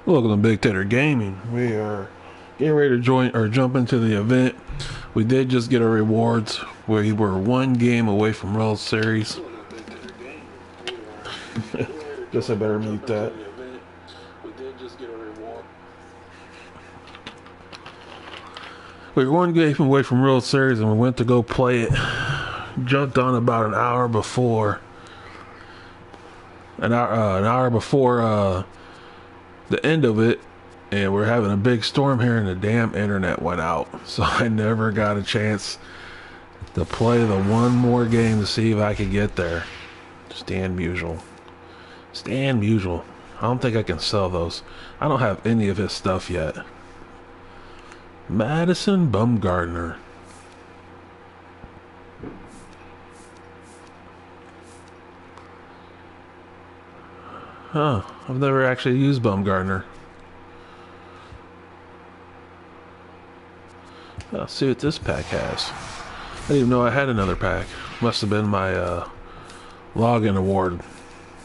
Welcome to Big Tater Gaming. We are getting ready to jump into the event. We did just get our rewards. We were one game away from World Series. Guess I better mute that. We were one game away from World Series, and we went to go play it. Jumped on about an hour before. An hour before the end of it, and we're having a big storm here, and the damn internet went out, so I never got a chance to play the one more game to see if I could get there. Stand usual. I don't think I can sell those. I don't have any of his stuff yet. Madison Bumgarner. Huh, I've never actually used Bumgarner. Let's see what this pack has. I didn't even know I had another pack. Must have been my login award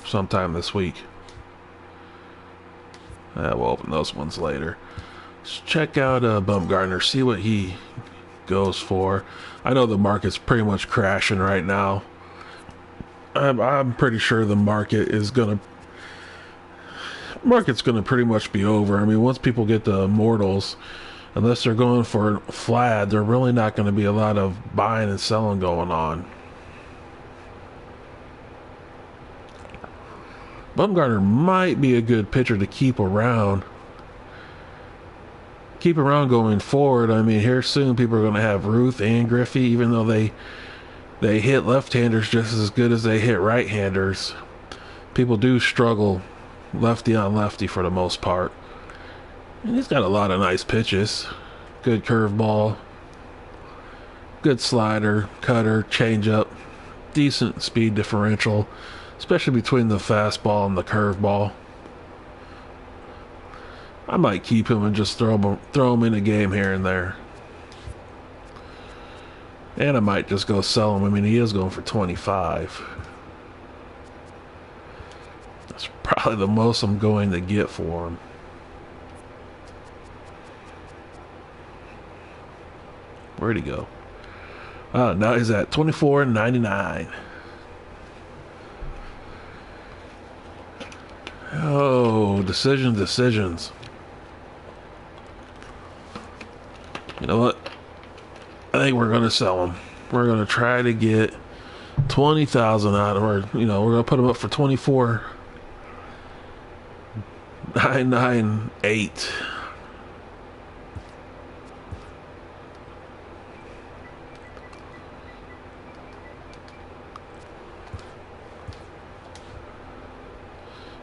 sometime this week. We'll open those ones later. Let's check out Bumgarner, see what he goes for. I know the market's pretty much crashing right now. I'm pretty sure the market's gonna pretty much be over. I mean, once people get the immortals, unless they're going for Vlad, there's really not going to be a lot of buying and selling going on. Bumgarner might be a good pitcher to keep around. Keep around going forward. I mean, here soon people are going to have Ruth and Griffey, even though they hit left-handers just as good as they hit right-handers. People do struggle lefty on lefty for the most part. And he's got a lot of nice pitches. Good curveball, good slider, cutter, changeup, decent speed differential, especially between the fastball and the curveball. I might keep him and just throw him in a game here and there. And I might just go sell him. I mean, he is going for 25. That's probably the most I'm going to get for him. Where'd he go? Now he's at $24.99. Oh, decisions. You know what? I think we're gonna sell him. We're gonna try to get 20,000 out of her. You know, we're gonna put him up for 24,998.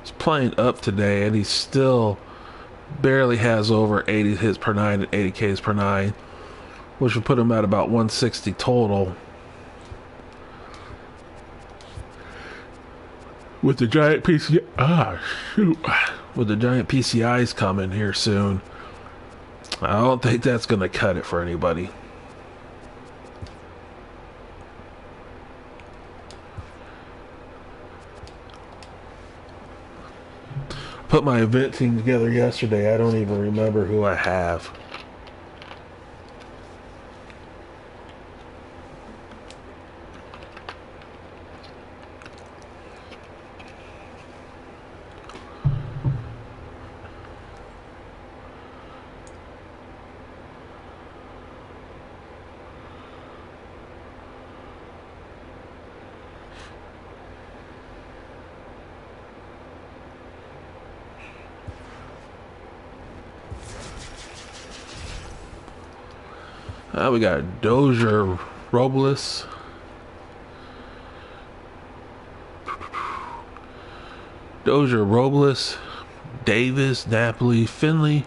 He's playing up today, and he still barely has over 80 hits per nine and 80 Ks per nine, which would put him at about 160 total. With the giant with the giant PCIs coming here soon, I don't think that's going to cut it for anybody. Put my event team together yesterday. I don't even remember who I have. We got Dozier, Robles, Davis, Napoli, Finley,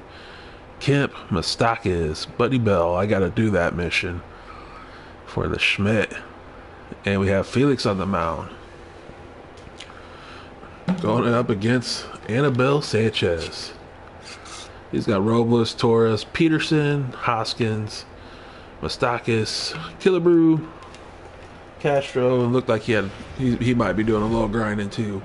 Kemp, Mustakis, Buddy Bell. I gotta do that mission for the Schmidt. And we have Felix on the mound. Going up against Anibal Sanchez. He's got Robles, Torres, Peterson, Hoskins, Mustakis, Killebrew, Castro, and looked like he might be doing a little grinding too.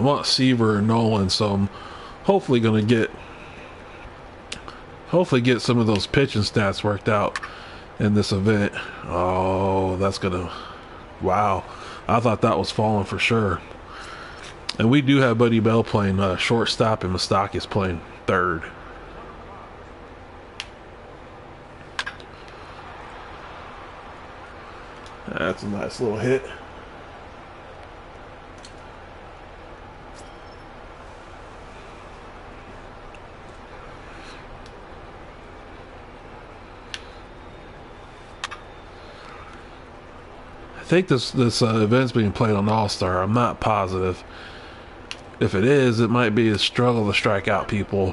want Seaver and Nolan, so I'm hopefully going to get some of those pitching stats worked out in this event. Oh, that's gonna, wow, I thought that was falling for sure. And we do have Buddy Bell playing shortstop, and Mustakis playing third. That's a nice little hit. I think this event's being played on All-Star. I'm not positive. If it is, it might be a struggle to strike out people.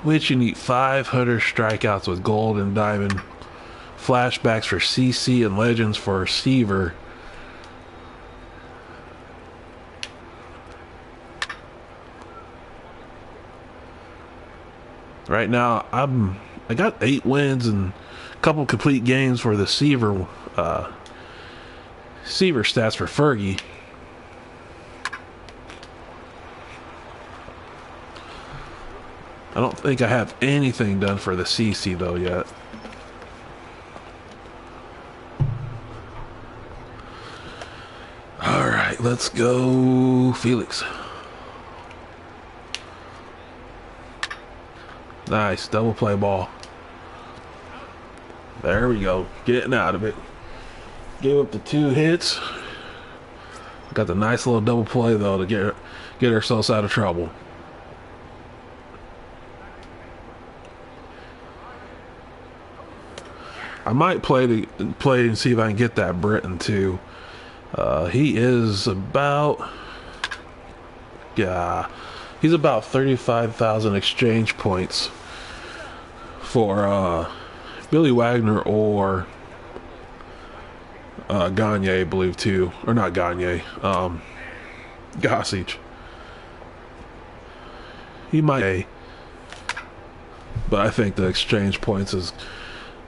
Which you need 500 strikeouts with gold and diamond. Flashbacks for CC and legends for Seaver. Right now, I got 8 wins and a couple complete games for the Seaver stats for Fergie. I don't think I have anything done for the CC though yet. All right, let's go, Felix. Nice double play ball. There we go, getting out of it. Gave up the 2 hits. Got the nice little double play though to get ourselves out of trouble. I might play and see if I can get that Britain too. He is about, yeah, he's about 35,000 exchange points for Billy Wagner or Gagne, I believe too, or not Gagne, Gossage. He might, but I think the exchange points is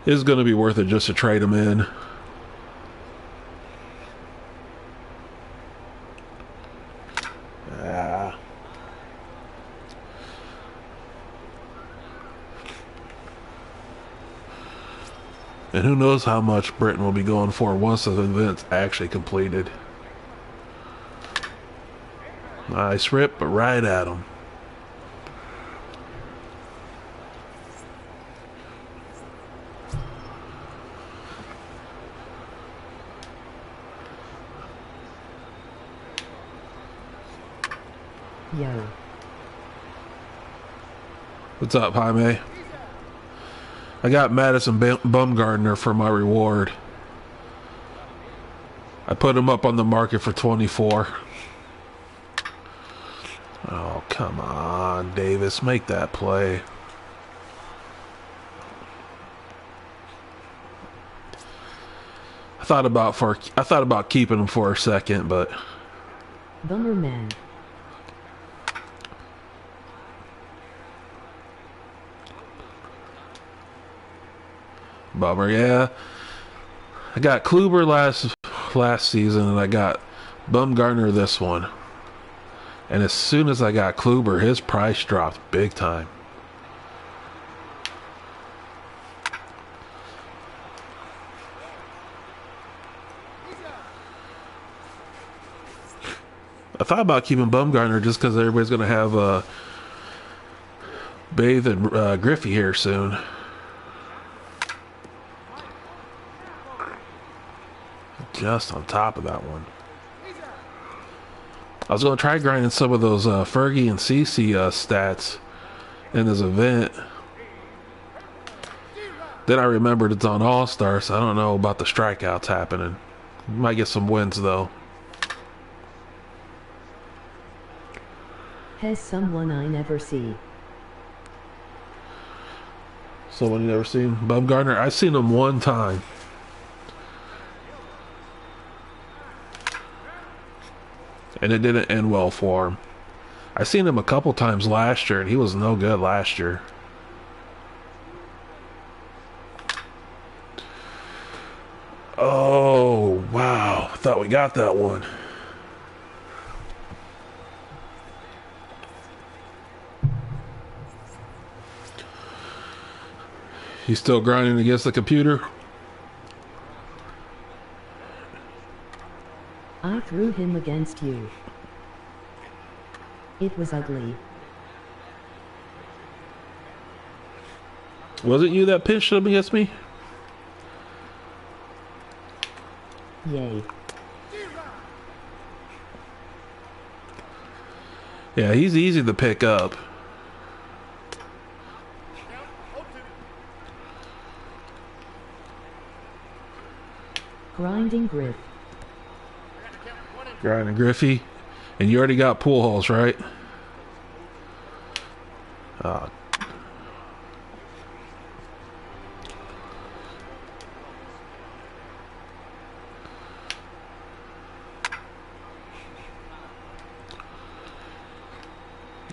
going to be worth it just to trade him in. And who knows how much Britain will be going for once the event's actually completed. Nice rip, but right at him. Yo. What's up, Jaime? I got Madison Bumgarner for my reward. I put him up on the market for 24. Oh, come on, Davis, make that play. I thought about keeping him for a second, but Bummer man. Bummer, yeah. I got Kluber last season, and I got Bumgarner this one. And as soon as I got Kluber, his price dropped big time. I thought about keeping Bumgarner just because everybody's going to have Bathe and Griffey here soon. Just on top of that one. I was going to try grinding some of those Fergie and CC stats in this event. Then I remembered it's on All-Star, so I don't know about the strikeouts happening. Might get some wins, though. Has someone I never see. Someone you never seen? Bumgarner? I've seen him one time. And it didn't end well for him. I seen him a couple times last year, and he was no good last year. Oh, wow. I thought we got that one. He's still grinding against the computer. I threw him against you. It was ugly. Was it you that pinched him against me? Yay. Yeah, he's easy to pick up. Grinding Griff. Grinding Griffey. And you already got pool holes, right?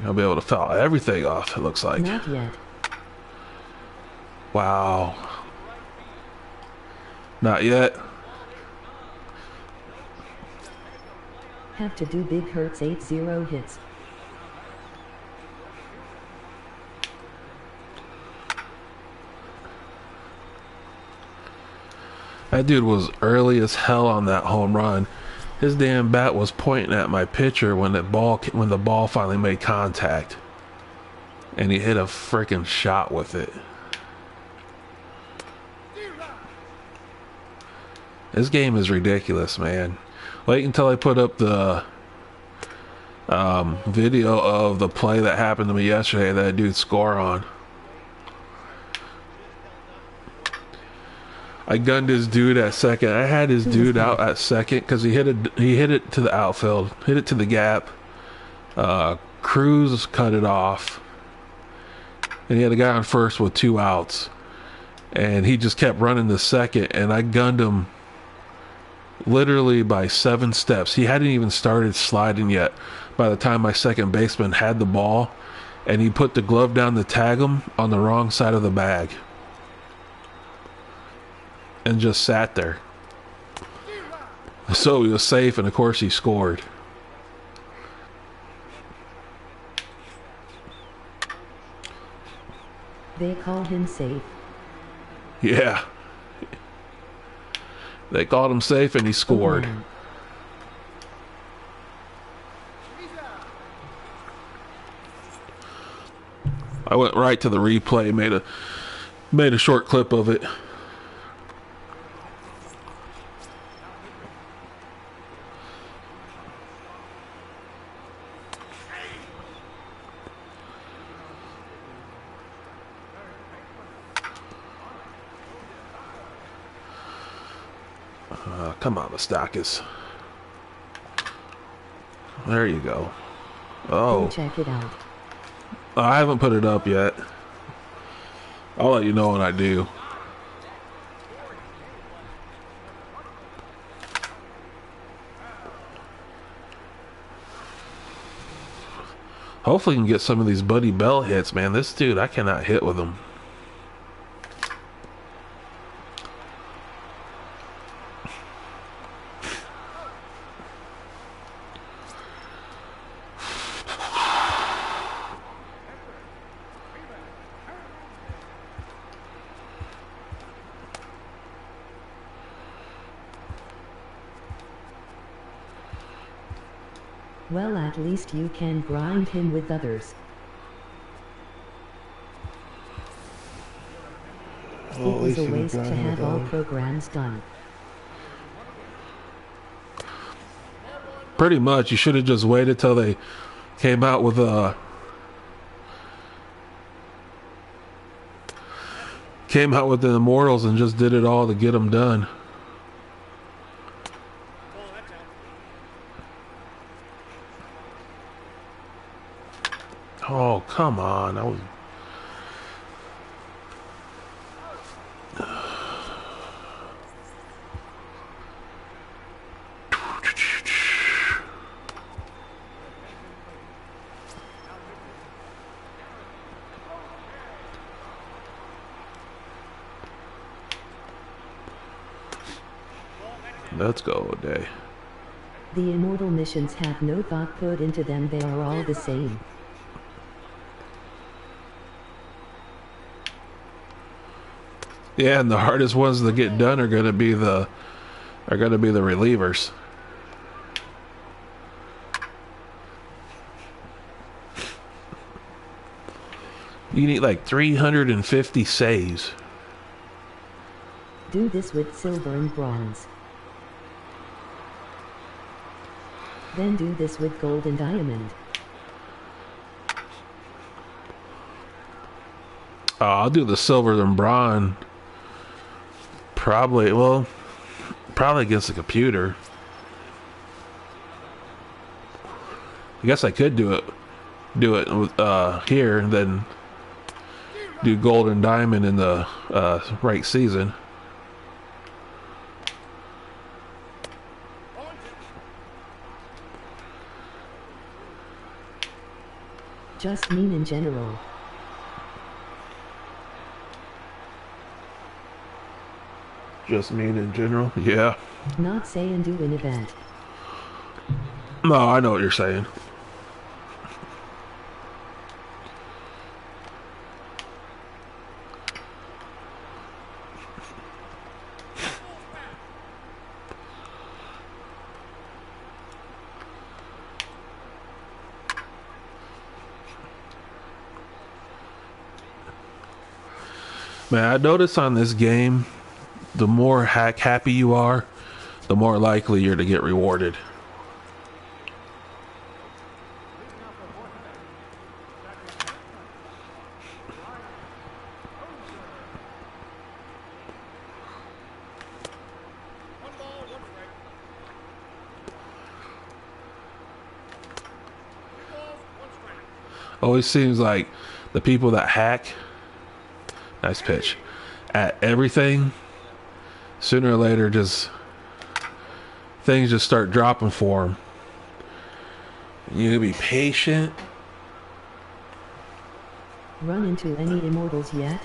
I'll be able to foul everything off, it looks like. Not yet. Wow. Not yet. Have to do big hurts 8-0 hits. That dude was early as hell on that home run. His damn bat was pointing at my pitcher when the ball finally made contact. And he hit a freaking shot with it. This game is ridiculous, man. Wait until I put up the video of the play that happened to me yesterday that dude scored on. I gunned his dude at second. I had his dude out at second because he hit it to the outfield, hit it to the gap. Cruz cut it off, and he had a guy on first with 2 outs, and he just kept running to second, and I gunned him literally by 7 steps. He hadn't even started sliding yet by the time my second baseman had the ball, and he put the glove down to tag him on the wrong side of the bag and just sat there. So he was safe, and of course he scored. They call him safe. Yeah. They called him safe and he scored. I went right to the replay, made a short clip of it. Come on, Mustakis. There you go. Oh. Go check it out. I haven't put it up yet. I'll let you know when I do. Hopefully we can get some of these Buddy Bell hits, man. This dude, I cannot hit with him. Well, at least you can grind him with others. It was a waste to have all programs done. Pretty much. You should have just waited till they came out with the Immortals and just did it all to get them done. Oh, come on. That was... Let's go, Day. The immortal missions have no thought put into them. They are all the same. Yeah, and the hardest ones to get done are gonna be the relievers. You need like 350 saves. Do this with silver and bronze. Then do this with gold and diamond. I'll do the silver and bronze. Probably against the computer. I guess I could do it here and then do gold and diamond in the right season. Just mean in general. Just mean in general? Yeah. Not say and do an event. No, I know what you're saying. Man, I notice on this game, the more happy you are, the more likely you're to get rewarded. Always seems like the people that hack, nice pitch, at everything, sooner or later things just start dropping for them. You gotta be patient. Run into any immortals yet?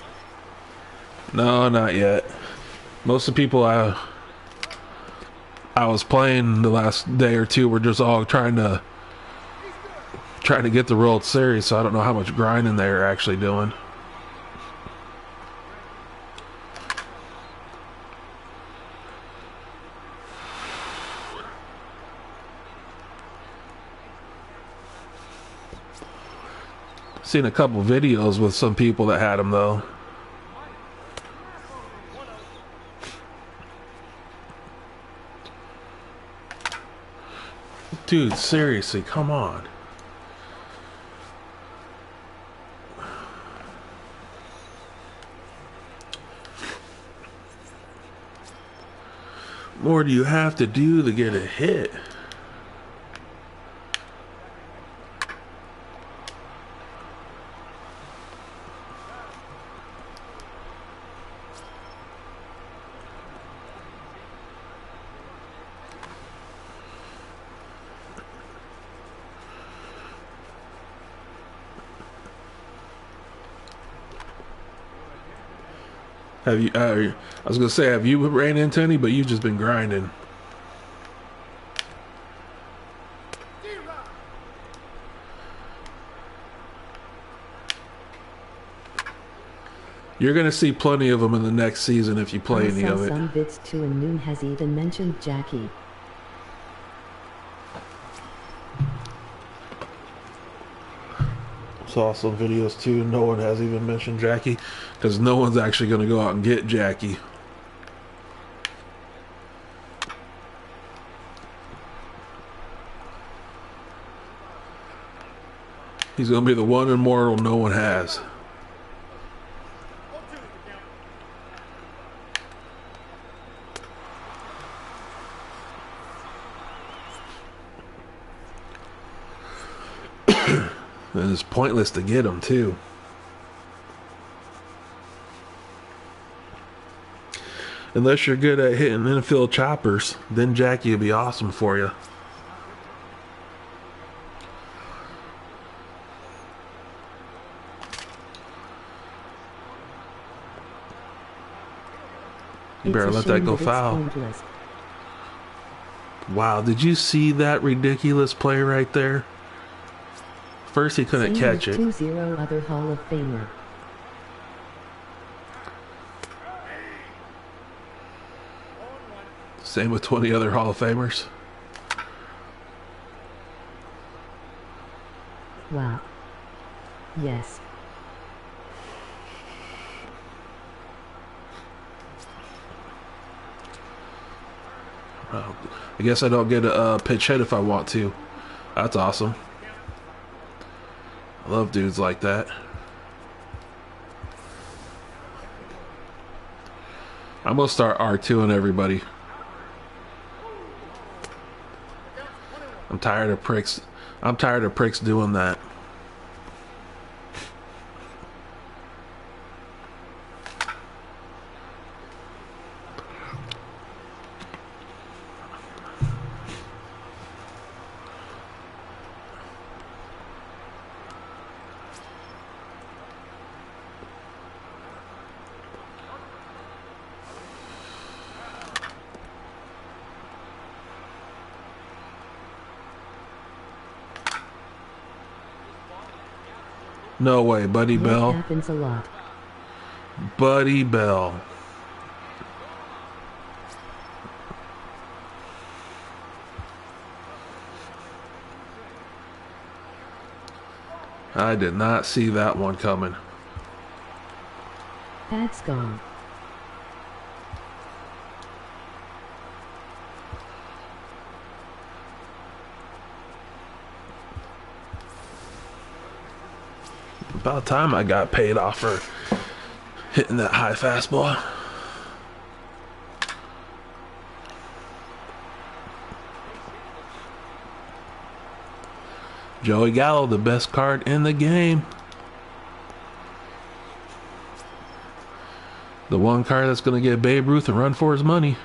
No, not yet. Most of the people I was playing the last day or two were just all trying to get the World Series, so I don't know how much grinding they're actually doing. Seen a couple videos with some people that had them though. Dude, seriously, come on. More do you have to do to get a hit? Have you? I was gonna say, have you ran into any? But you've just been grinding. You're gonna see plenty of them in the next season if you play any of it. Some bits too, and Noon has even mentioned Jackie. Saw some videos too. No one has even mentioned Jackie because no one's actually going to go out and get Jackie. He's going to be the one immortal no one has. And it's pointless to get him too. Unless you're good at hitting infield choppers, then Jackie would be awesome for you. You better let that go foul. Wow, did you see that ridiculous play right there? First he couldn't catch it. 2-0 other Hall of Famer. Same with 20 other Hall of Famers. Wow. Yes. I guess I don't get a pitch hit if I want to. That's awesome. I love dudes like that. I'm gonna start R2 on everybody. I'm tired of pricks. I'm tired of pricks doing that. No way, Buddy That Bell. happens a lot. Buddy Bell. I did not see that one coming. That's gone. About time I got paid off for hitting that high fastball. Joey Gallo, the best card in the game. The one card that's going to get Babe Ruth and run for his money.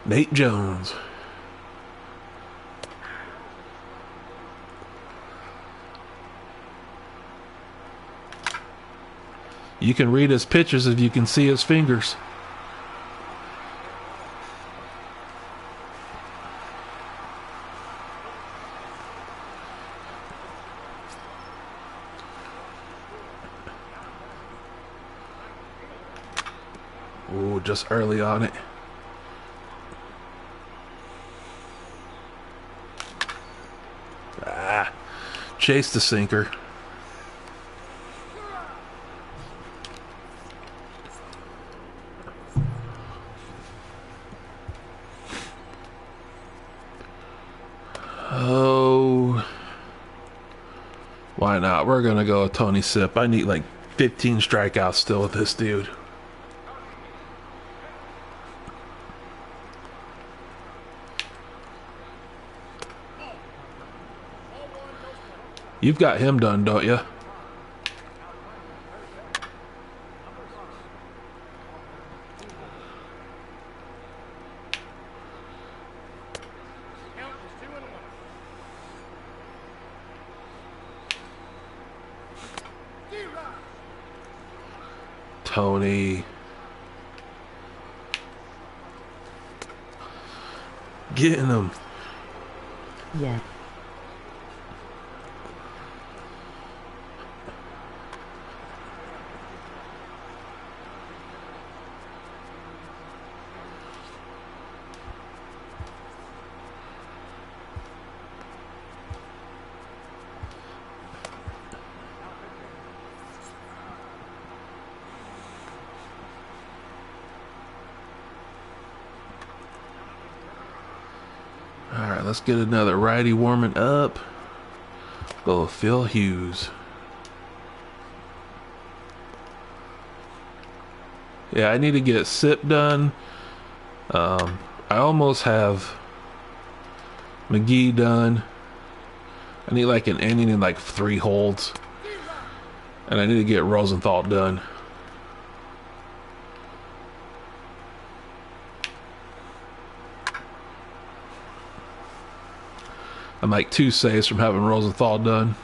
Nate Jones. You can read his pictures if you can see his fingers. Ooh, just early on it. Chase the sinker. Oh, why not? We're gonna go with Tony Sip. I need like 15 strikeouts still with this dude. You've got him done, don't you? Tony. Getting him. Yeah. Alright, let's get another righty warming up. Go Phil Hughes. Yeah, I need to get Sip done. I almost have McGee done. I need like an inning and like 3 holds. And I need to get Rosenthal done. I'm like 2 saves from having Rosenthal done.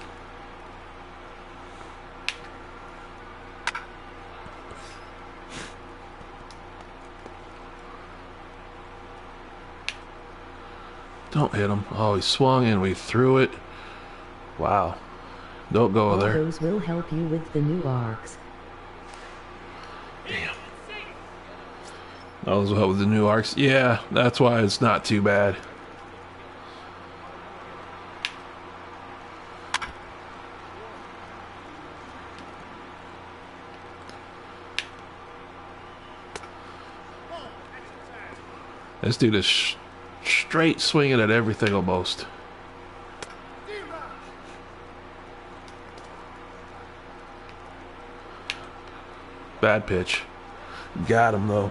Don't hit him. Oh, he swung and we threw it. Wow. Don't go All there. those will help you with the new arcs. Damn. Those will help with the new arcs. Yeah, that's why it's not too bad. This dude is straight swinging at everything almost. Bad pitch. Got him though.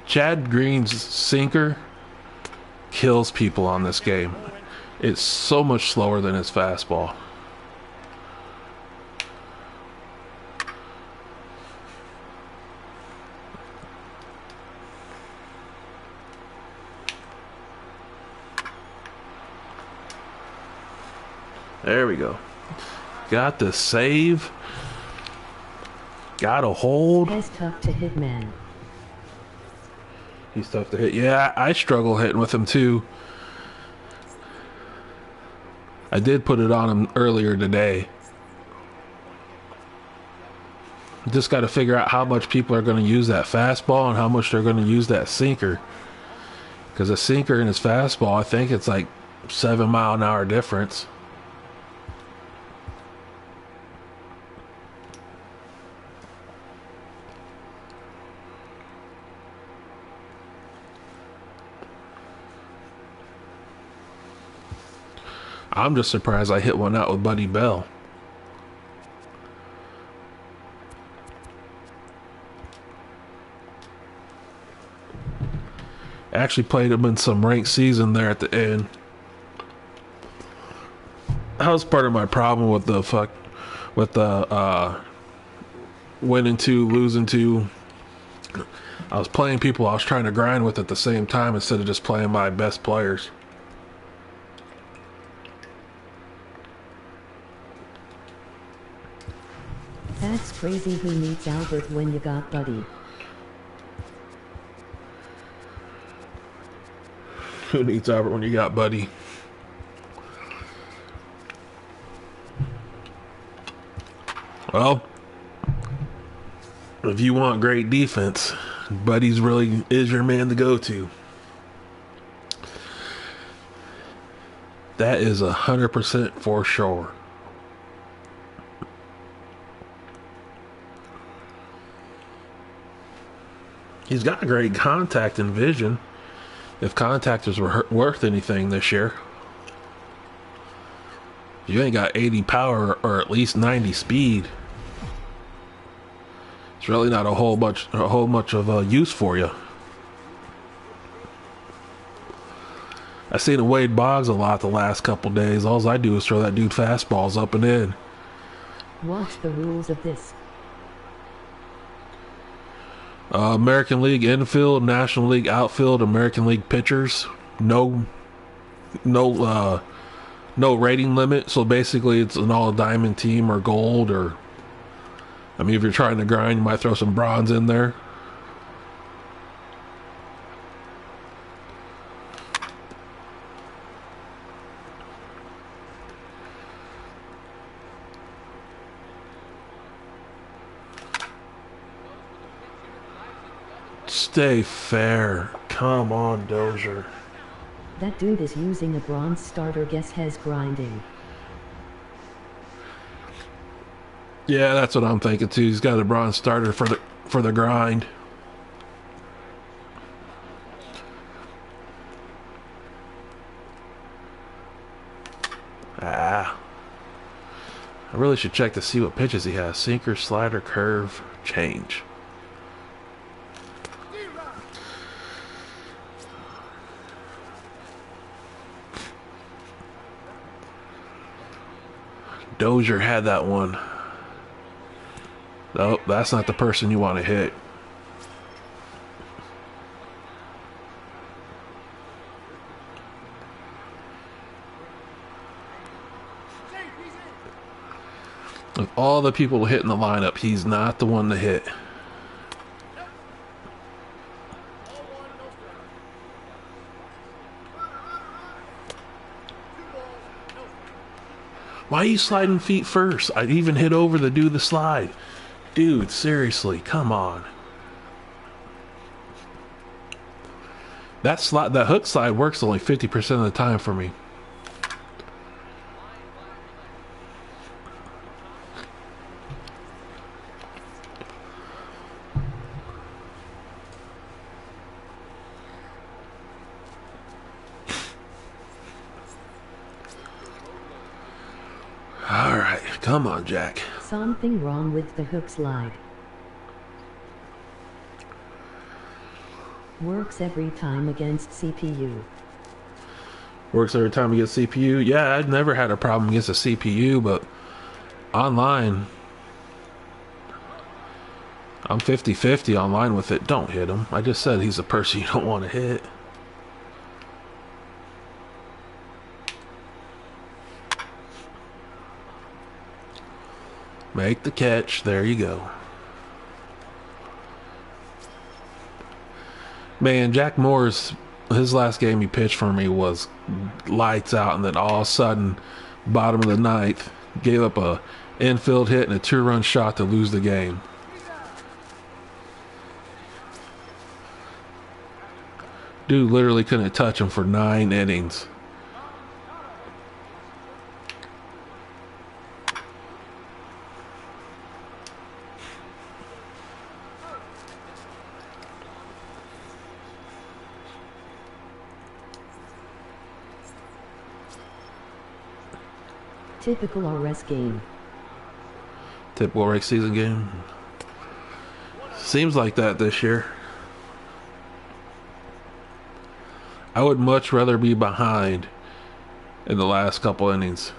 Chad Green's sinker kills people on this game. It's so much slower than his fastball. There we go. Got the save. Got a hold. Has tough to hit, man. He's tough to hit. Yeah, I struggle hitting with him too. I did put it on him earlier today. Just got to figure out how much people are going to use that fastball and how much they're going to use that sinker. Because a sinker and his fastball, I think it's like 7 mile an hour difference. I'm just surprised I hit one out with Buddy Bell. Actually played him in some ranked season there at the end. That was part of my problem with the winning two, losing two. I was playing people I was trying to grind with at the same time instead of just playing my best players. That's crazy. Who needs Albert when you got Buddy? Who needs Albert when you got Buddy? Well, if you want great defense, Buddy's really is your man to go to. That is 100% for sure. He's got great contact and vision. If contactors were worth anything this year. You ain't got 80 power or at least 90 speed. It's really not a whole much of use for you. I seen a Wade Boggs a lot the last couple days. All I do is throw that dude fastballs up and in. What's the rules of this? American League infield, National League outfield, American League pitchers. No rating limit. So basically, it's an all diamond team or gold, or I mean, if you're trying to grind, you might throw some bronze in there. Stay fair. Come on, Dozier. That dude is using a bronze starter. Guess has grinding. Yeah, that's what I'm thinking too. He's got a bronze starter for the grind. I really should check to see what pitches he has. Sinker, slider, curve, change. Dozier had that one. Nope, that's not the person you want to hit. Of all the people hitting the lineup, he's not the one to hit. Why are you sliding feet first? I'd even hit over to do the slide. Dude, seriously, come on. That hook slide works only 50% of the time for me. All right, come on, Jack. Something wrong with the hook slide. Works every time against CPU. Works every time against CPU. Yeah, I've never had a problem against a CPU, but online, I'm 50-50 online with it. Don't hit him. I just said he's a person you don't want to hit. Make the catch. There you go. Man, Jack Moore's, his last game he pitched for me was lights out, and then all of a sudden, bottom of the ninth, gave up a infield hit and a 2-run shot to lose the game. Dude literally couldn't touch him for 9 innings. Typical RS game. Typical reg season game. Seems like that this year. I would much rather be behind in the last couple innings.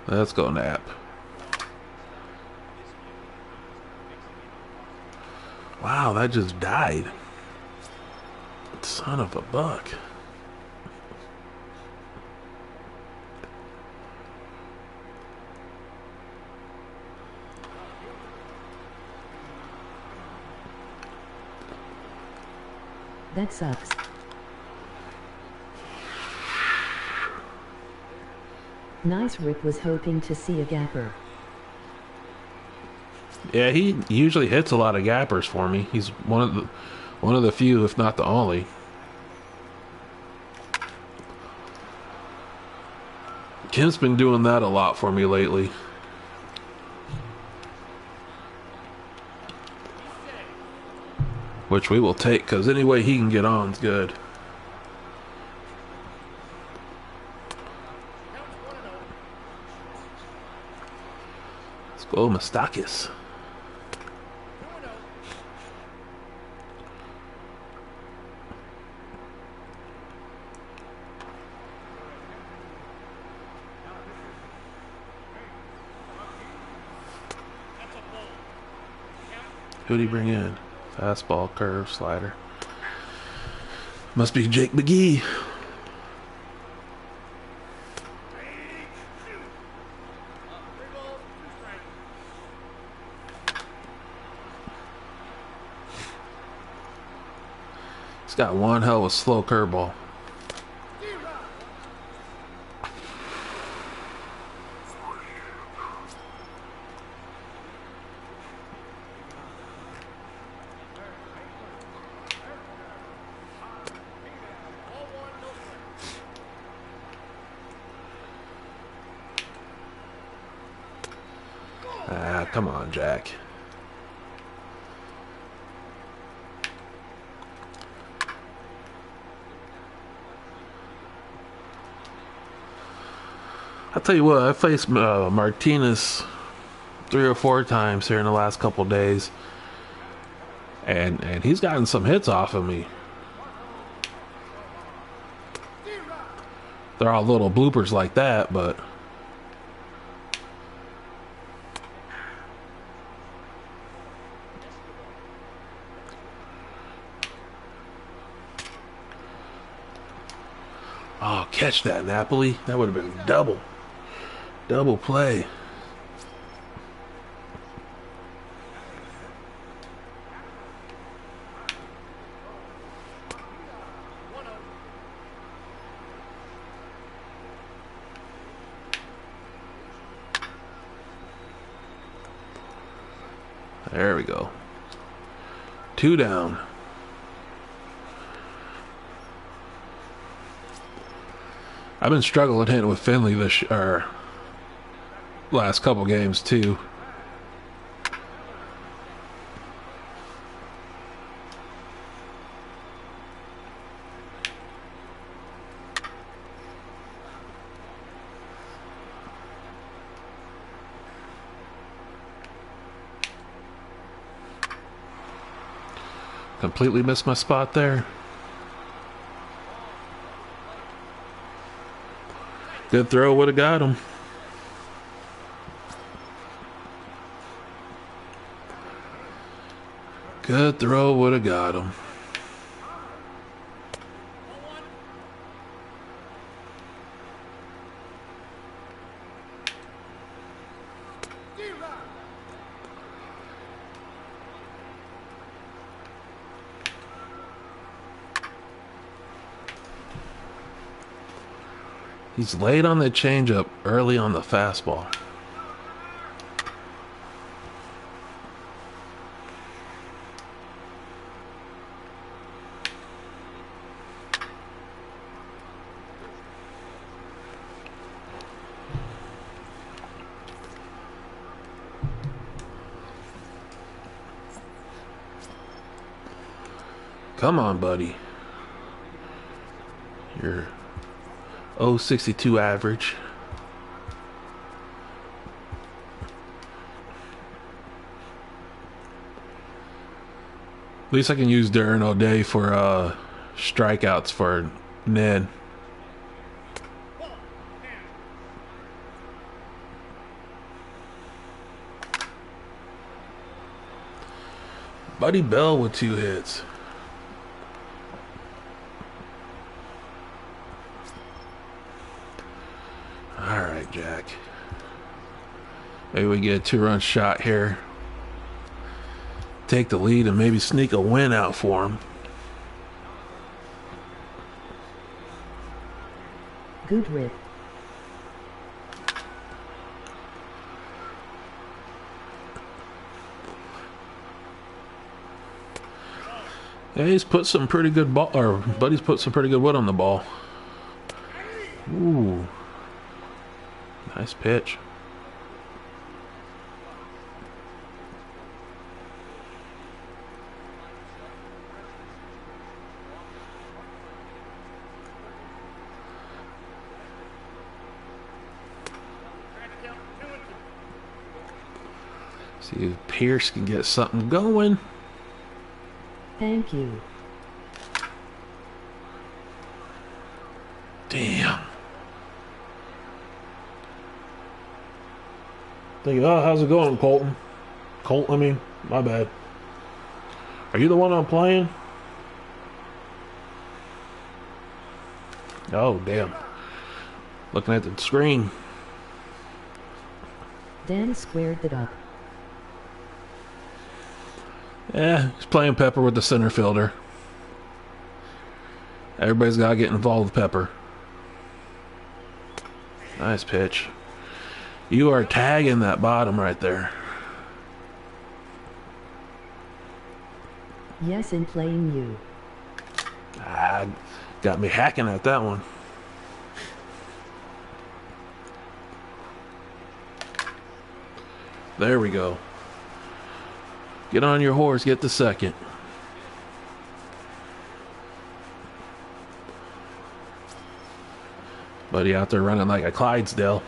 Let's go, Nap. Wow, that just died. Son of a buck. That sucks. Nice. Rick was hoping to see a gapper. Yeah, he usually hits a lot of gappers for me. He's one of the few, if not the only. Kim's been doing that a lot for me lately. Which we will take, because any way he can get on is good. Let's go, Mustakis. Who'd he bring in? Fastball, curve, slider. Must be Jake McGee. He's got one hell of a slow curveball. Ah, come on, Jack. I'll tell you what, I faced Martinez 3 or 4 times here in the last couple days, and he's gotten some hits off of me. They're all little bloopers like that, but Oh, catch that, Napoli. That would have been double. Double play. There we go. 2 down. I've been struggling hitting with Finley this last couple games too. Completely missed my spot there. Good throw, would have got him. Good throw, would have got him. He's late on the changeup, early on the fastball. Come on, buddy. You're 0.62 average. At least I can use Duran all day for strikeouts for Ned. Buddy Bell with 2 hits. Alright, Jack. Maybe we get a 2-run shot here. Take the lead and maybe sneak a win out for him. Good rip. Yeah, he's put some pretty good ball, or Buddy's put some pretty good wood on the ball. Ooh. Nice pitch. See if Pierce can get something going. Thank you. Damn. Think, oh, how's it going, Colton? Colt, I mean, my bad. Are you the one I'm playing? Oh, damn. Looking at the screen. Dan squared it up. Yeah, he's playing Pepper with the center fielder. Everybody's got to get involved with Pepper. Nice pitch. You are tagging that bottom right there. Yes, and playing you. Ah, got me hacking at that one. There we go. Get on your horse, get the second. Buddy out there running like a Clydesdale.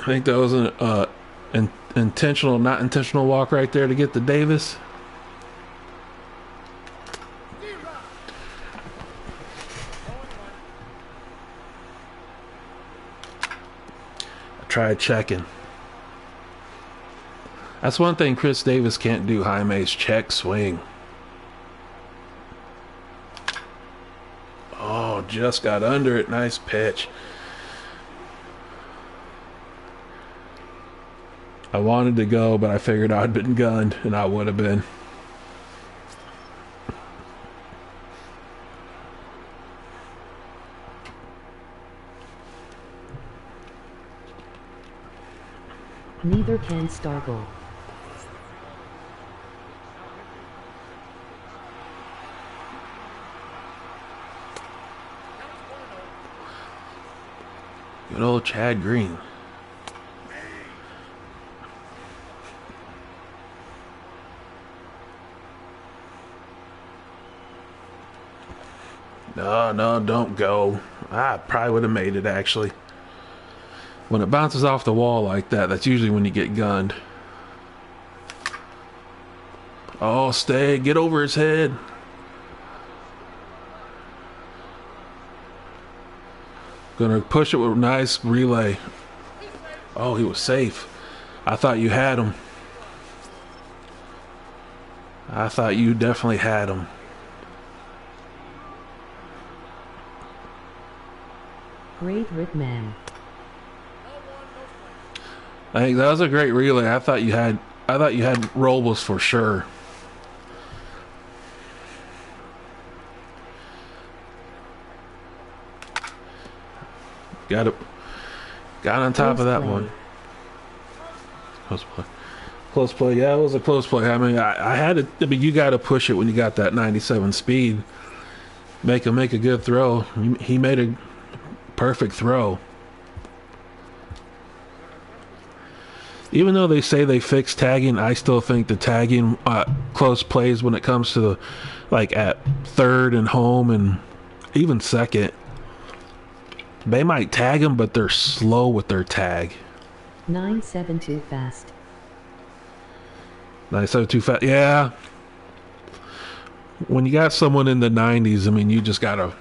I think that was an intentional, not intentional walk right there to get to Davis. I tried checking. That's one thing Chris Davis can't do, Jaime's check swing. Oh, just got under it. Nice pitch. I wanted to go, but I figured I'd been gunned, and I would have been. Neither can Stargle. Good old Chad Green. No, don't go. I probably would have made it, actually. When it bounces off the wall like that, that's usually when you get gunned. Oh, stay. Get over his head. Gonna push it with a nice relay. Oh, he was safe. I thought you had him. I thought you definitely had him. Great Ripman. I think that was a great relay. I thought you had Robles for sure. Got on top of that one. Close play. Close play. Yeah, it was a close play. I mean, I had it. I mean, you got to push it when you got that 97 speed. Make a good throw. He made a perfect throw. Even though they say they fixed tagging, I still think the tagging close plays when it comes to the, like at third and home and even second, they might tag them, but they're slow with their tag. 9-7 too fast. 9-7 too fast. Yeah. When you got someone in the 90s, I mean, you just gotta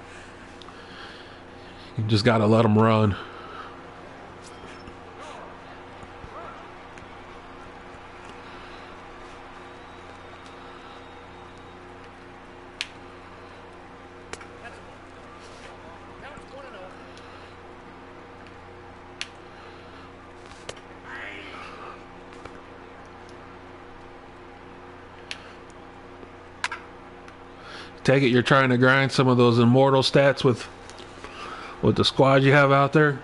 let them run. Take it you're trying to grind some of those immortal stats with the squad you have out there.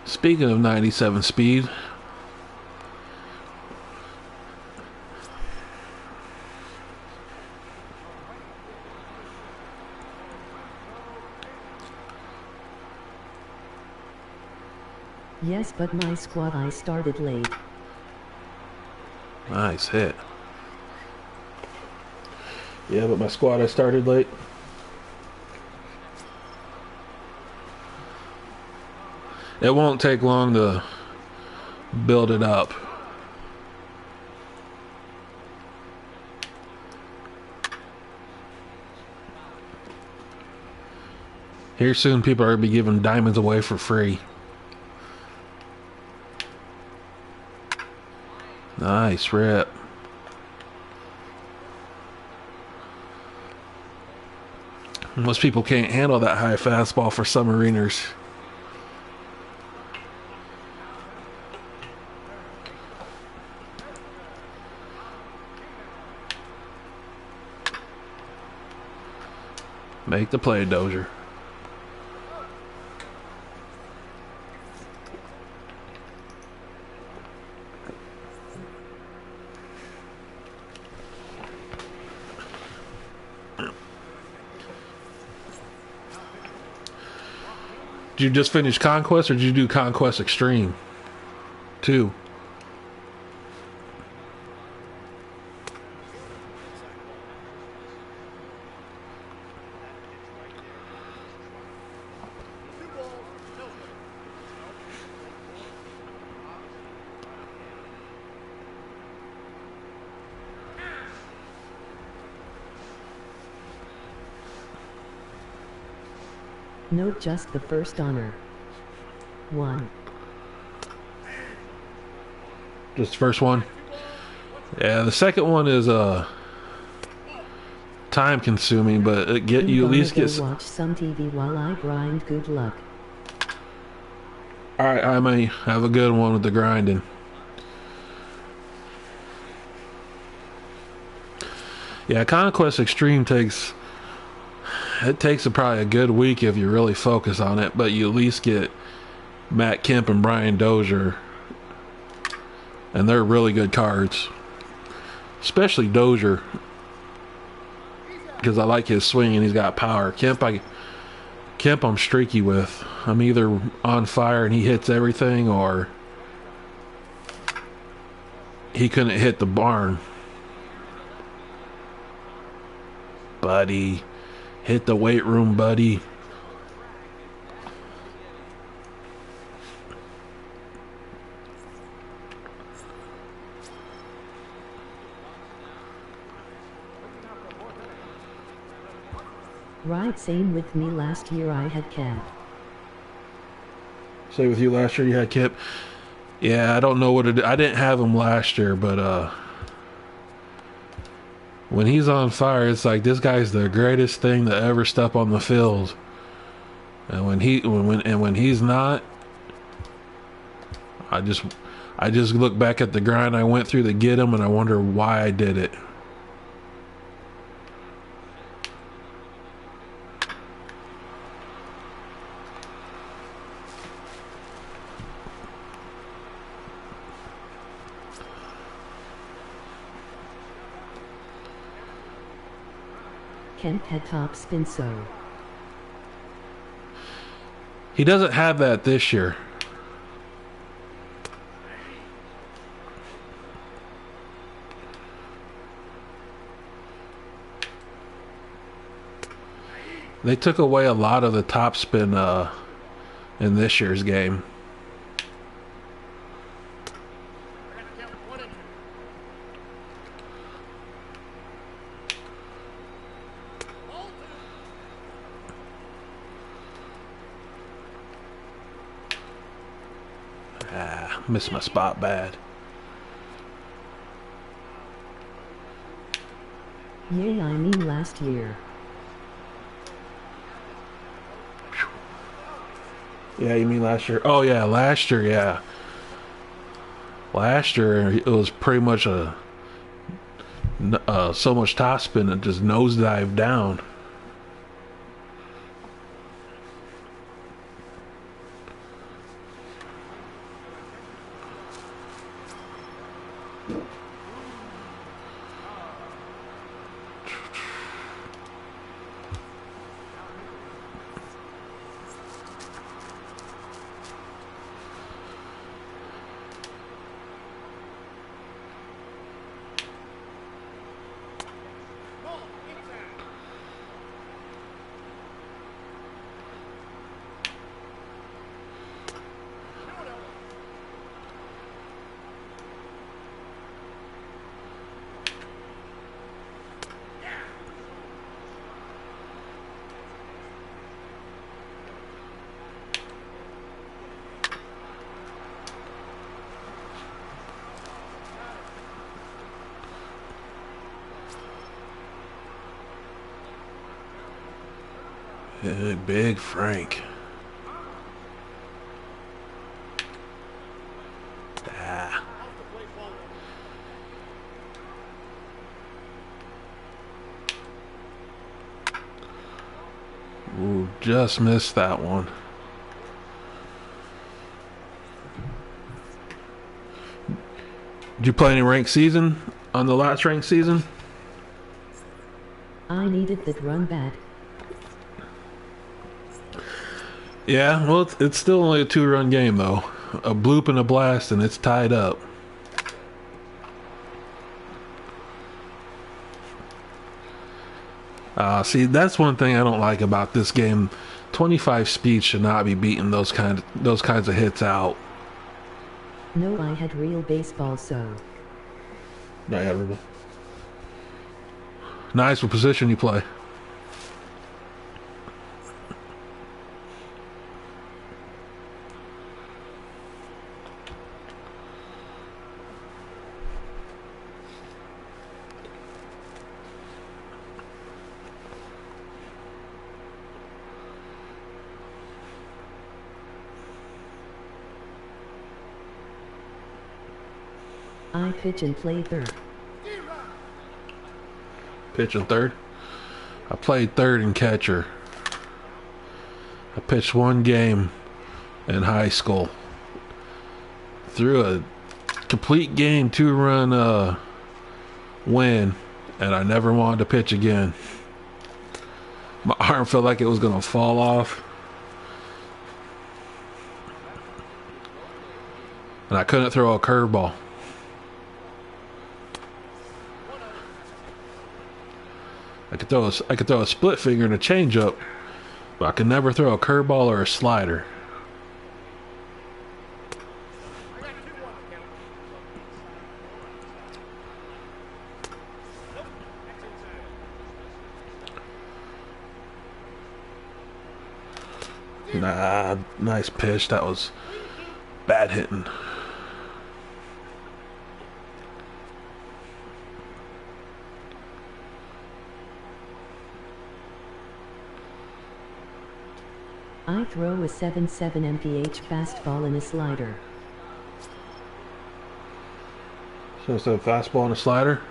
Speaking of 97 speed, Yes, but my squad I started late. nice hit. Yeah, but my squad I started late. It won't take long to build it up. Here soon people are going to be giving diamonds away for free. Nice rip. Most people can't handle that high fastball for submariners. Make the play, Dozier. Did you just finish Conquest or did you do Conquest Extreme 2? Note just the first honor. 1. Just the first one. Yeah, the second one is time consuming, but you at least get. Watch some TV while I grind. Good luck. All right, I may have a good one with the grinding. Yeah, Conquest Extreme takes probably a good week if you really focus on it, but you at least get Matt Kemp and Brian Dozier, and they're really good cards, especially Dozier, because I like his swing and he's got power. Kemp I'm streaky with. I'm either on fire and he hits everything, or he couldn't hit the barn. Buddy, hit the weight room, buddy. Right, same with me. Last year I had Kemp. Say with you last year you had Kip. Yeah, I don't know what I didn't have him last year, but when he's on fire, it's like this guy's the greatest thing to ever step on the field. And when he's not, I just look back at the grind I went through to get him, and I wonder why I did it. Kemp had top spin, so He doesn't have that this year. They took away a lot of the top spin in this year's game. Missed my spot bad. Yeah, I mean last year. Yeah, you mean last year? Oh yeah, last year, yeah. Last year it was pretty much so much top spin it just nosedived down. Big Frank. Ah. Ooh, just missed that one. Did you play any ranked season on the last ranked season? I needed that run bad. Yeah, well, it's still only a 2-run game, though. A bloop and a blast, and it's tied up. See, that's one thing I don't like about this game. 25 speed should not be beating those kinds of hits out. No, I had real baseball, so. Nice. What position you play? I pitch and play third. Pitching third. I played third and catcher. I pitched one game in high school. Threw a complete game, 2-run win, and I never wanted to pitch again. My arm felt like it was gonna fall off, and I couldn't throw a curveball. I could throw a split finger and a changeup, but I could never throw a curveball or a slider. Nah, nice pitch. That was bad hitting. I throw a 7.7 mph fastball and a slider. So it's a fastball and a slider.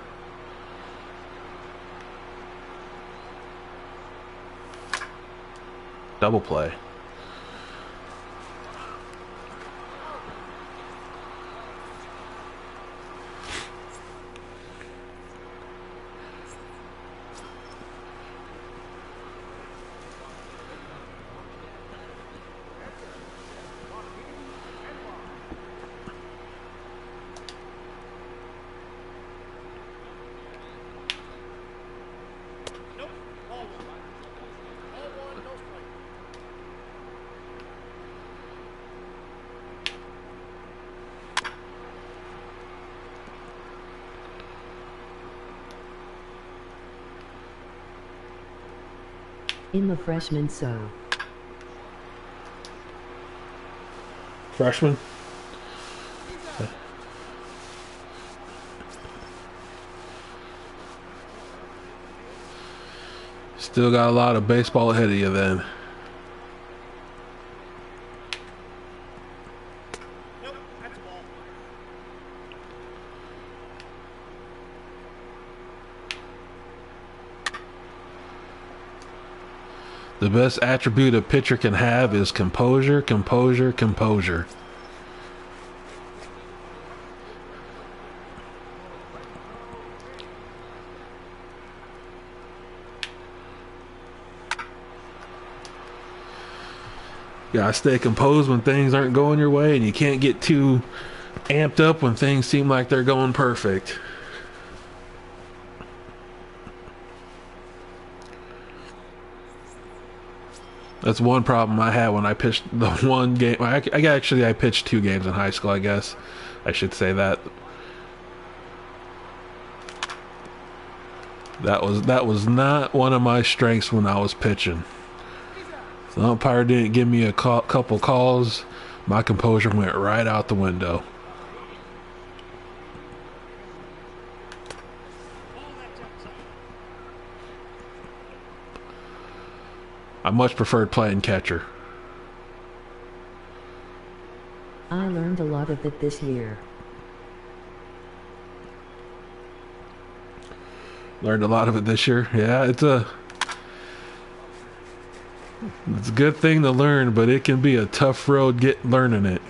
Double play. I'm a freshman, so. Freshman? Still got a lot of baseball ahead of you then. The best attribute a pitcher can have is composure, composure, composure. You gotta stay composed when things aren't going your way, and you can't get too amped up when things seem like they're going perfect. That's one problem I had when I pitched the one game. I pitched 2 games in high school, I guess. I should say that. That was not one of my strengths when I was pitching. The umpire didn't give me a couple calls. My composure went right out the window. I much preferred playing catcher. I learned a lot of it this year. Learned a lot of it this year. Yeah, it's a good thing to learn, but it can be a tough road learning it.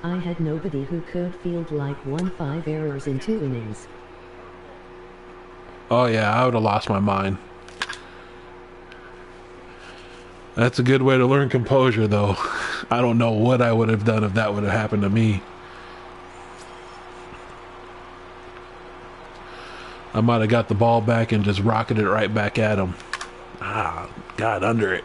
I had nobody who could field like 5 errors in 2 innings. Oh yeah, I would have lost my mind. That's a good way to learn composure, though. I don't know what I would have done if that would have happened to me. I might have got the ball back and just rocketed it right back at him. Got under it.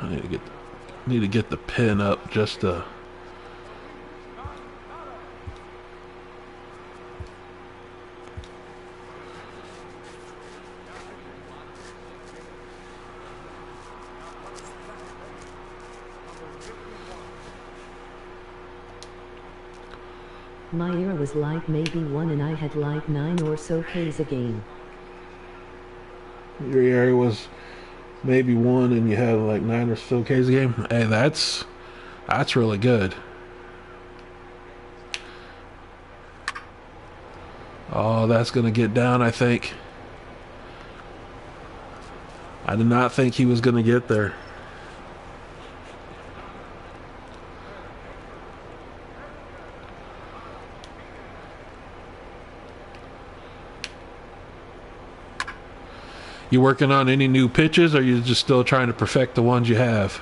I need to get the pin up just to. My era was like maybe 1 and I had like 9 or so Ks a game. Your area was maybe 1 and you had like 9 or so Ks a game. Hey, that's really good. Oh, that's going to get down, I think. I did not think he was going to get there. You working on any new pitches, or are you just still trying to perfect the ones you have?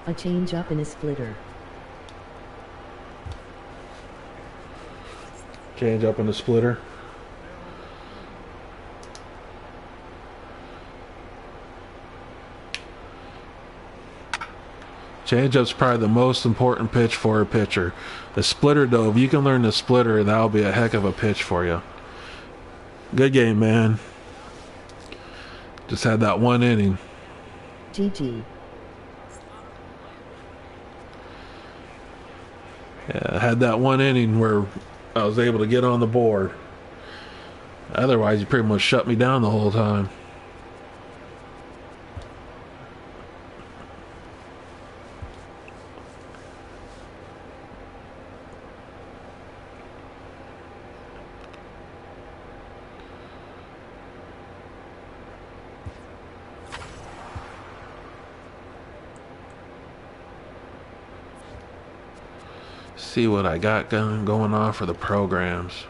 A change up and a splitter. Change up in the splitter. Change-up's probably the most important pitch for a pitcher. The splitter, though, if you can learn the splitter, that'll be a heck of a pitch for you. Good game, man. Just had that 1 inning. GG. Yeah, I had that 1 inning where I was able to get on the board. Otherwise, you pretty much shut me down the whole time. See what I got going on for the programs.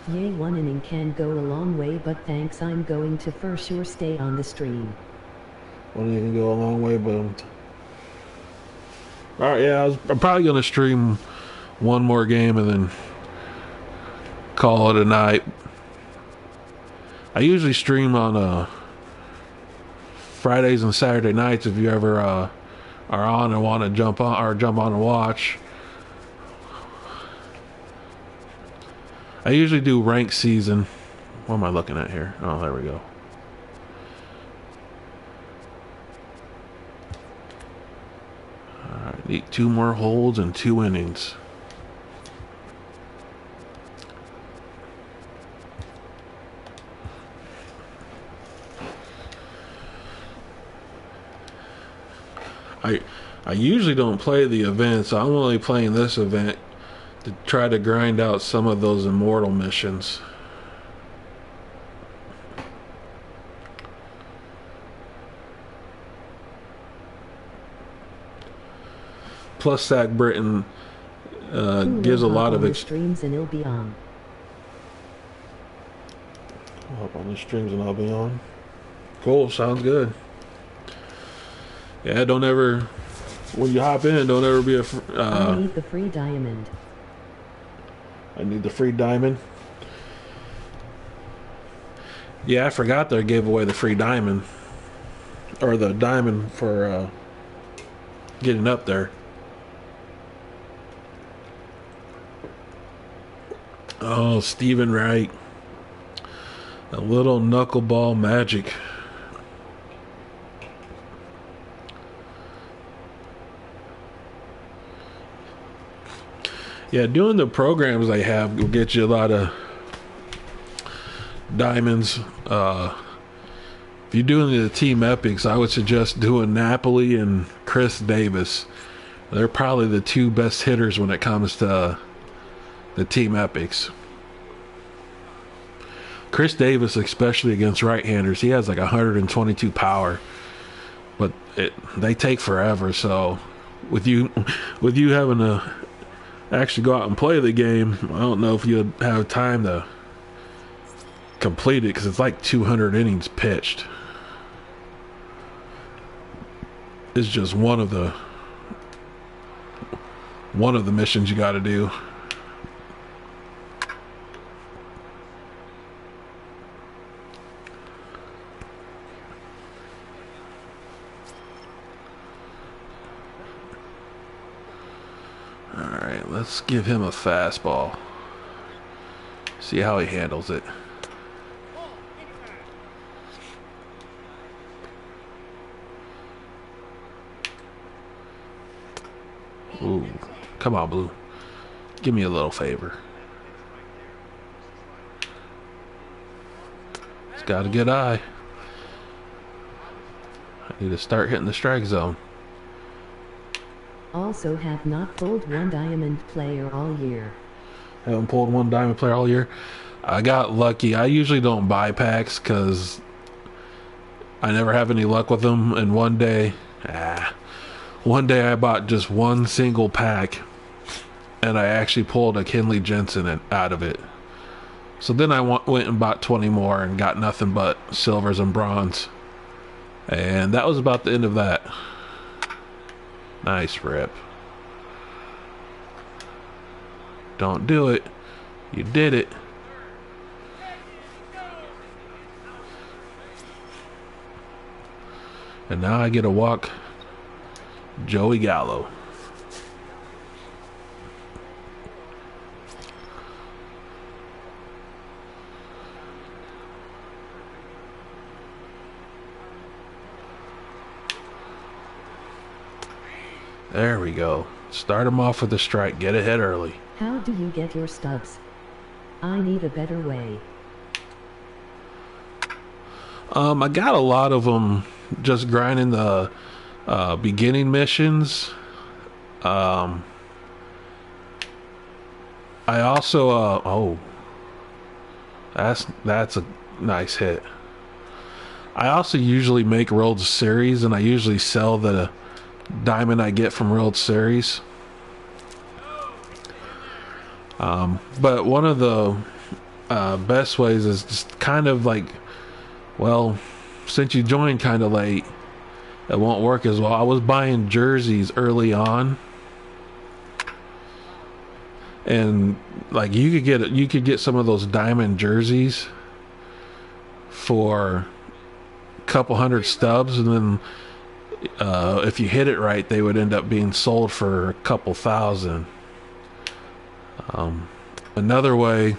Yay, 1 inning can go a long way, but thanks, I'm going to for sure stay on the stream. 1 inning can go a long way, but all right, yeah, I'm probably gonna stream one more game and then call it a night. I usually stream on Fridays and Saturday nights if you ever are on and want to jump on and watch. I usually do ranked season. What am I looking at here? Oh, there we go. Alright, need 2 more holds and 2 innings. I usually don't play the events. I'm only playing this event to try to grind out some of those immortal missions. Plus, Zach Britton gives a lot of streams and it'll be on. I'll hop on the streams and I'll be on. Cool, sounds good. Yeah, don't ever, when you hop in, don't ever be I need the free diamond. I need the free diamond. Yeah, I forgot they gave away the free diamond. Or the diamond for getting up there. Oh, Stephen Wright. A little knuckleball magic. Yeah, doing the programs they have will get you a lot of diamonds. If you're doing the team epics, I would suggest doing Napoli and Chris Davis. They're probably the 2 best hitters when it comes to the team epics. Chris Davis, especially against right-handers, he has like 122 power, but they take forever. So with you having to actually go out and play the game, I don't know if you'd have time to complete it because it's like 200 innings pitched. It's just one of the missions you got to do. All right, let's give him a fastball. See how he handles it. Ooh, come on, Blue. Give me a little favor. He's got a good eye. I need to start hitting the strike zone. Also have not pulled one diamond player all year. Haven't pulled one diamond player all year. I got lucky. I usually don't buy packs because I never have any luck with them. And one day I bought just one single pack, and I actually pulled a Kenley Jensen out of it. So then I went and bought 20 more and got nothing but silvers and bronze. And that was about the end of that. Nice rip. Don't do it. You did it. And now I get to walk Joey Gallo. There we go. Start him off with a strike. Get ahead early. How do you get your stubs? I need a better way. I got a lot of them just grinding the beginning missions. I also that's a nice hit. I also usually make World Series, and I usually sell the diamond I get from World Series. But one of the best ways is just kind of like, well, since you joined kind of late, it won't work as well. I was buying jerseys early on, and like you could get some of those diamond jerseys for a couple hundred stubs, and then if you hit it right, they would end up being sold for a couple thousand. Another way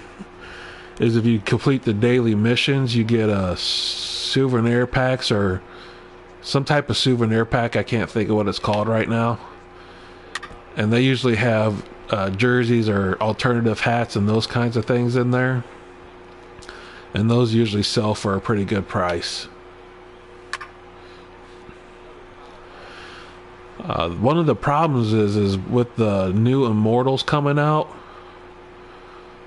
is if you complete the daily missions, you get souvenir packs or some type of souvenir pack. I can't think of what it's called right now. And they usually have jerseys or alternative hats and those kinds of things in there. And those usually sell for a pretty good price. One of the problems is with the new Immortals coming out,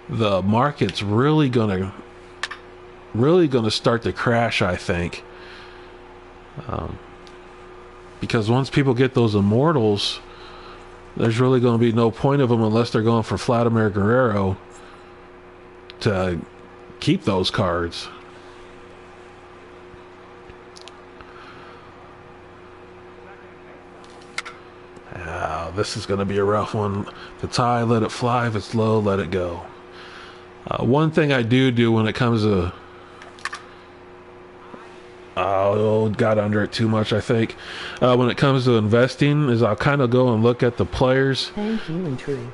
the market's really gonna start to crash, I think. Because once people get those Immortals, there's really going to be no point of them unless they're going for Vladimir Guerrero to keep those cards. This is going to be a rough one. If it's high, let it fly. If it's low, let it go. One thing I do when it comes to... got under it too much, I think. When it comes to investing, is I'll kind of go and look at the players. Thank you and true.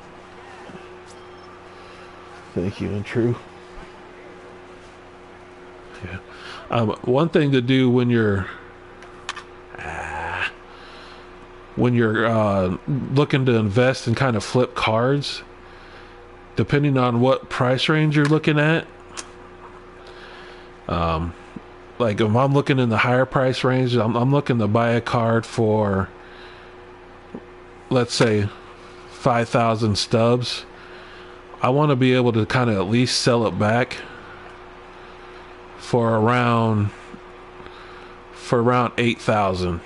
Thank you and true. Yeah. One thing to do when you're looking to invest and kind of flip cards, depending on what price range you're looking at. Like if I'm looking in the higher price range, I'm looking to buy a card for, let's say, 5,000 stubs. I want to be able to kind of at least sell it back for around 8,000.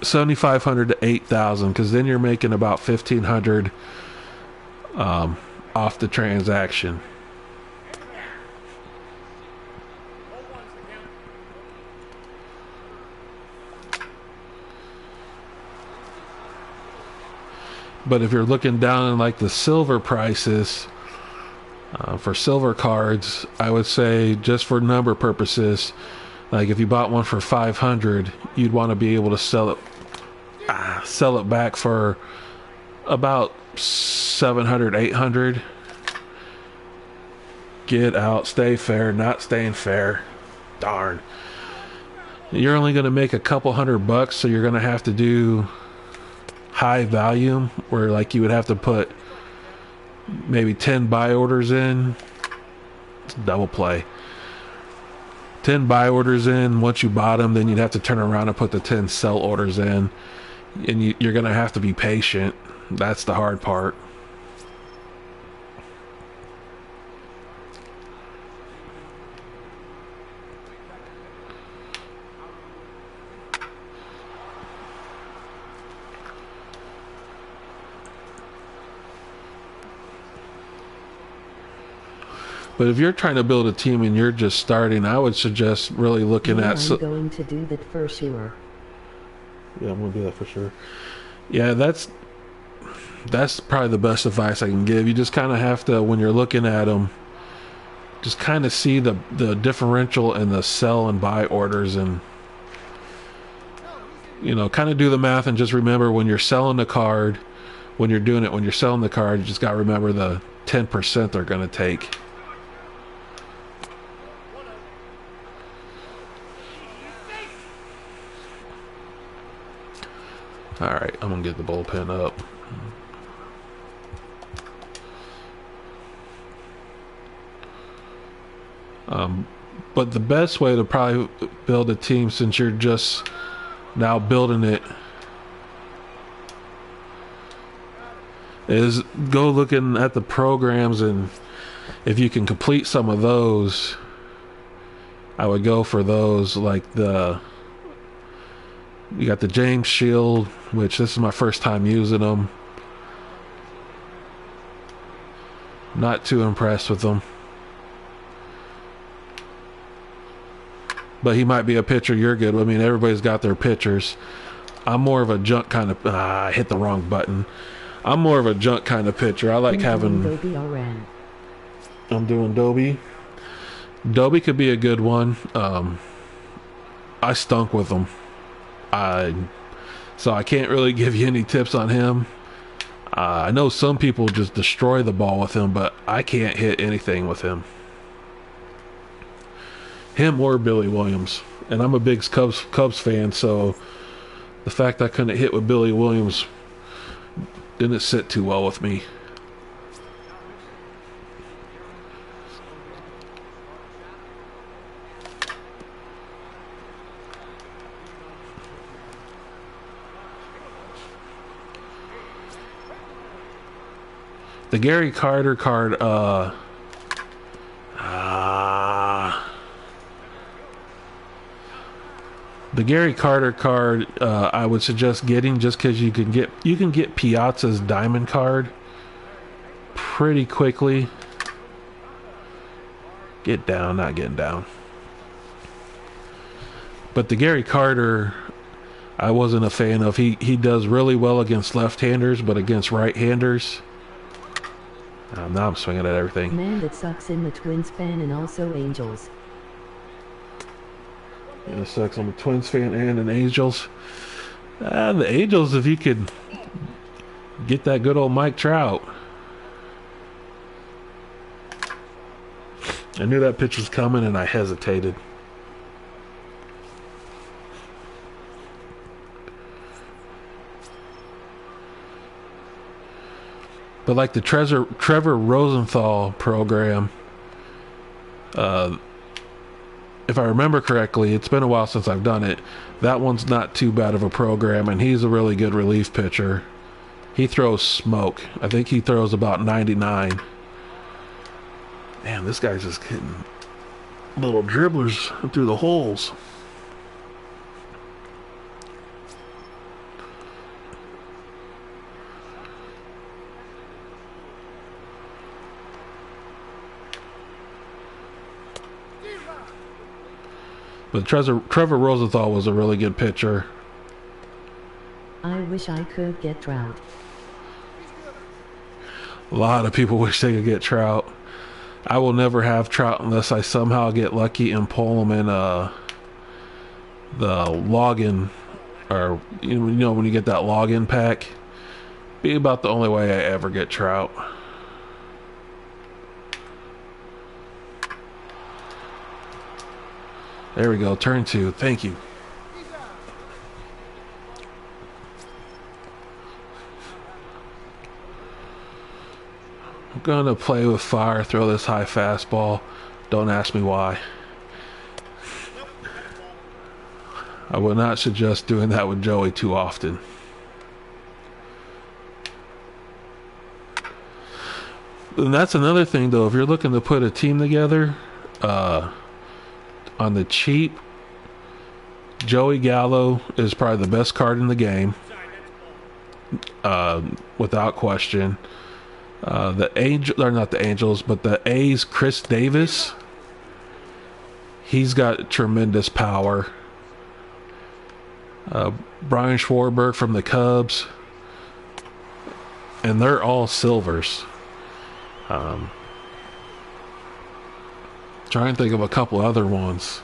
7,500 to 8,000, because then you're making about 1,500 off the transaction. But if you're looking down in like the silver prices for silver cards, I would say just for number purposes, like if you bought one for 500, you'd want to be able to sell it back for about 700, 800. Get out, stay fair, not staying fair. Darn. You're only going to make a couple $100, so you're going to have to do high volume, where like you would have to put maybe 10 buy orders in. It's double play. 10 buy orders in. Once you bought them, then you'd have to turn around and put the 10 sell orders in, and you're going to have to be patient. That's the hard part. But if you're trying to build a team and you're just starting, I would suggest really looking at... I'm going to do that for sure. Yeah, I'm going to do that for sure. Yeah, that's probably the best advice I can give. You just kind of have to, when you're looking at them, just kind of see the differential in the sell and buy orders, and, you know, kind of do the math, and just remember when you're selling the card, when you're selling the card, you just got to remember the 10% they're going to take. Alright, I'm going to get the bullpen up. But the best way to probably build a team, since you're just now building it, is go looking at the programs, and if you can complete some of those, I would go for those. Like you got the James Shield, which this is my first time using them. Not too impressed with them. But he might be a pitcher you're good with. I mean, everybody's got their pitchers. I'm more of a junk kind of... I hit the wrong button. I'm more of a junk kind of pitcher. I like having... I'm doing Dobie. Dobie could be a good one. I stunk with him. So I can't really give you any tips on him. I know some people just destroy the ball with him, but I can't hit anything with him. Him or Billy Williams. And I'm a big Cubs fan, so the fact I couldn't hit with Billy Williams didn't sit too well with me. The Gary Carter card, the Gary Carter card, I would suggest getting, just because you can get Piazza's diamond card pretty quickly. Get down, not getting down. But the Gary Carter, I wasn't a fan of. He does really well against left-handers, but against right-handers, now I'm swinging at everything. Man, that sucks in the Twins fan and also Angels. Yeah, it sucks. I'm a Twins fan and an Angels. The Angels, if you could get that good old Mike Trout. I knew that pitch was coming and I hesitated. But like the Trevor Rosenthal program, if I remember correctly, it's been a while since I've done it. That one's not too bad of a program, and he's a really good relief pitcher. He throws smoke. I think he throws about 99. Man, this guy's just hitting little dribblers through the holes. But Trevor Rosenthal was a really good pitcher. I wish I could get Trout. A lot of people wish they could get Trout. I will never have Trout unless I somehow get lucky and pull him in the login, or you know when you get that login pack. Be about the only way I ever get Trout. There we go, turn 2. Thank you. I'm gonna play with fire, throw this high fastball. Don't ask me why. I would not suggest doing that with Joey too often. And that's another thing, though. If you're looking to put a team together, on the cheap, Joey Gallo is probably the best card in the game, without question. The Angel, or not the Angels, but the A's Chris Davis, he's got tremendous power. Brian Schwarber from the Cubs, and they're all silvers. Try and think of a couple other ones.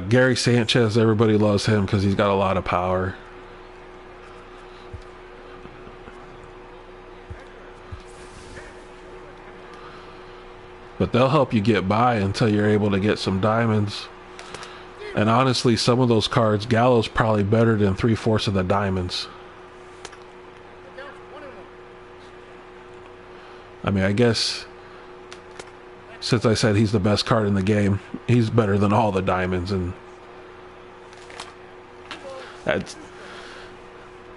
Gary Sanchez, everybody loves him because he's got a lot of power. But they'll help you get by until you're able to get some diamonds. And honestly, some of those cards, Gallo's probably better than 3/4 of the diamonds. I mean, I guess since I said he's the best card in the game, he's better than all the diamonds, and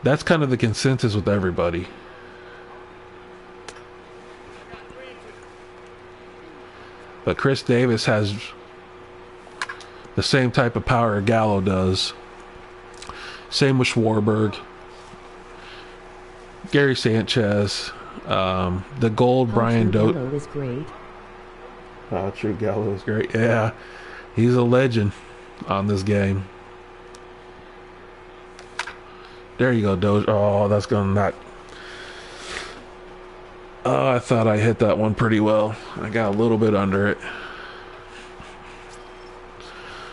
that's kind of the consensus with everybody. But Chris Davis has the same type of power Gallo does. Same with Schwarber, Gary Sanchez, the gold Brian Dote. Gallo is great. True, Gallo is great. Yeah, he's a legend on this game. There you go, Doge. Oh, that's gonna not. Oh, I thought I hit that one pretty well. I got a little bit under it.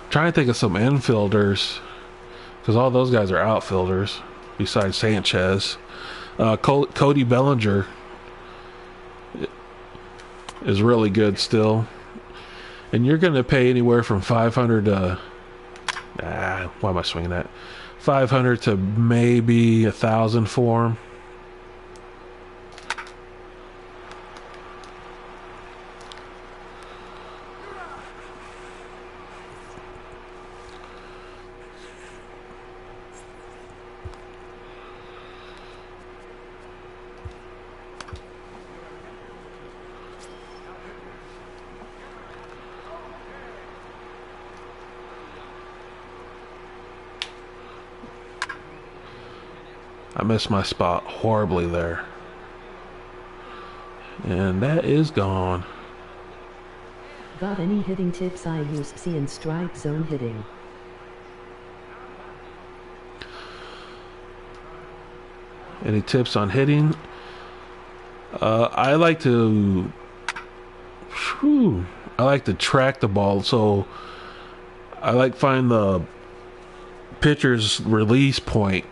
Trying to think of some infielders, because all those guys are outfielders besides Sanchez. Cody Bellinger is really good still, and you're going to pay anywhere from 500 to why am I swinging that? 500 to maybe 1,000 for him. I missed my spot horribly there. And that is gone. Got any hitting tips? I use C and strike zone hitting. Any tips on hitting? I like to track the ball, so I like find the pitcher's release point,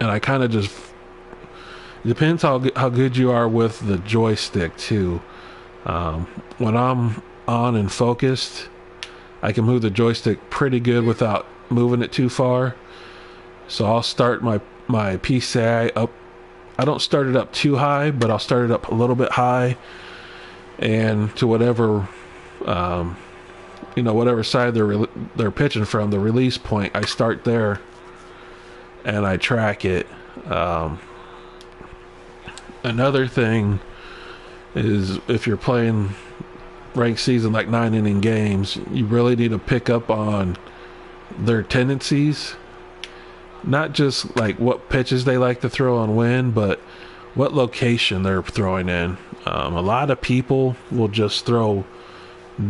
and I kind of just, it depends how good you are with the joystick too. When I'm on and focused, I can move the joystick pretty good without moving it too far. So I'll start my PCI up. I don't start it up too high, but I'll start it up a little bit high, and to whatever whatever side they're pitching from, the release point, I start there and I track it. Another thing is, if you're playing ranked season like 9-inning games, you really need to pick up on their tendencies. Not just like what pitches they like to throw and when, but what location they're throwing in. A lot of people will just throw